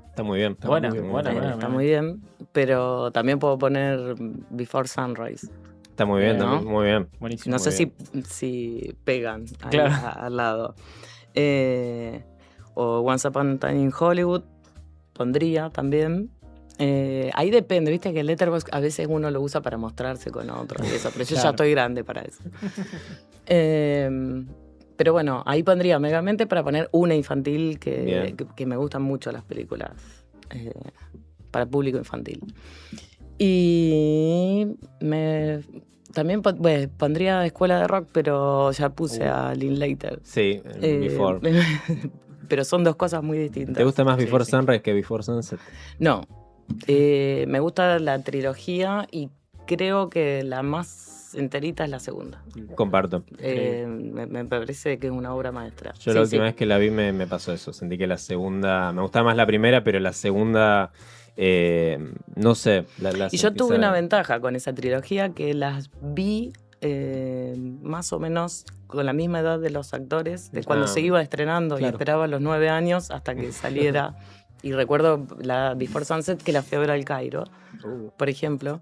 Está muy bien. Buena. Está muy bien, pero también puedo poner Before Sunrise. Está muy bien, ¿No? muy bien. Buenísimo. No sé bien. si pegan ahí Claro. al lado. O Once Upon a Time in Hollywood pondría también. Ahí depende, viste que el Letterboxd a veces uno lo usa para mostrarse con otros y eso, pero yo ya estoy grande para eso. Pero bueno, ahí pondría Megamente para poner una infantil que me gustan mucho las películas para público infantil. Y también pondría Escuela de Rock, pero ya puse a Linklater. Sí, Before. Pero son 2 cosas muy distintas. ¿Te gusta más Before Sunrise que Before Sunset? No, me gusta la trilogía y creo que la más enterita es la segunda. Comparto. Me parece que es una obra maestra. Yo la última vez que la vi me pasó eso. Sentí que la segunda... Me gustaba más la primera, pero la segunda... no sé. Y yo tuve una ventaja con esa trilogía, que las vi más o menos con la misma edad de los actores, de cuando se iba estrenando, y esperaba los 9 años hasta que saliera. Y recuerdo la Before Sunset, que la fui a ver al Cairo, por ejemplo,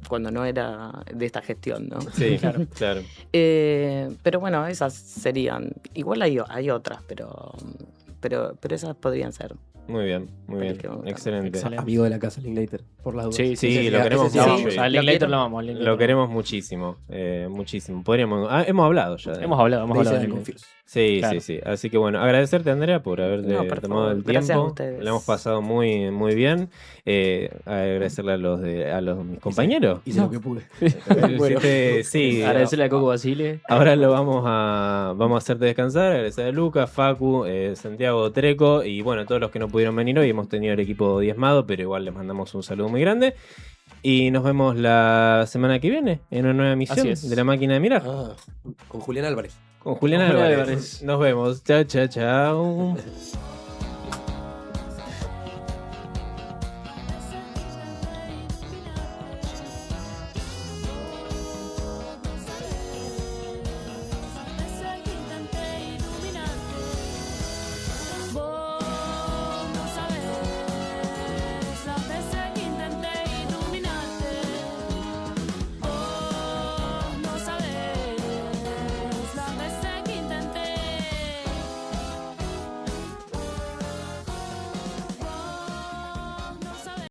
cuando no era de esta gestión, ¿no? Sí, claro. Pero bueno, esas serían... Igual hay otras, pero esas podrían ser. Muy bien. Excelente. Amigo de la casa, Linklater, por las dudas. Sí, lo queremos mucho. A Linklater lo amamos. Lo queremos muchísimo. Muchísimo. Hemos hablado ya. Hemos hablado de él. Sí, Claro. sí. Así que bueno, agradecerte, Andrea, por haberte tomado el Gracias a tiempo. ustedes. Lo hemos pasado muy, muy bien. Agradecerle a mis compañeros. Hice lo que pude. Bueno, sí. Agradecerle a Coco Basile. Ahora lo vamos a hacerte descansar. Agradecer a Lucas, Facu, Santiago Treco y bueno, todos los que no pudieron venir hoy. Hemos tenido el equipo diezmado, pero igual les mandamos un saludo muy grande. Y nos vemos la semana que viene en una nueva emisión de La Máquina de Mirar. Con Julián Álvarez. Con Julián Álvarez. Nos vemos. Chao.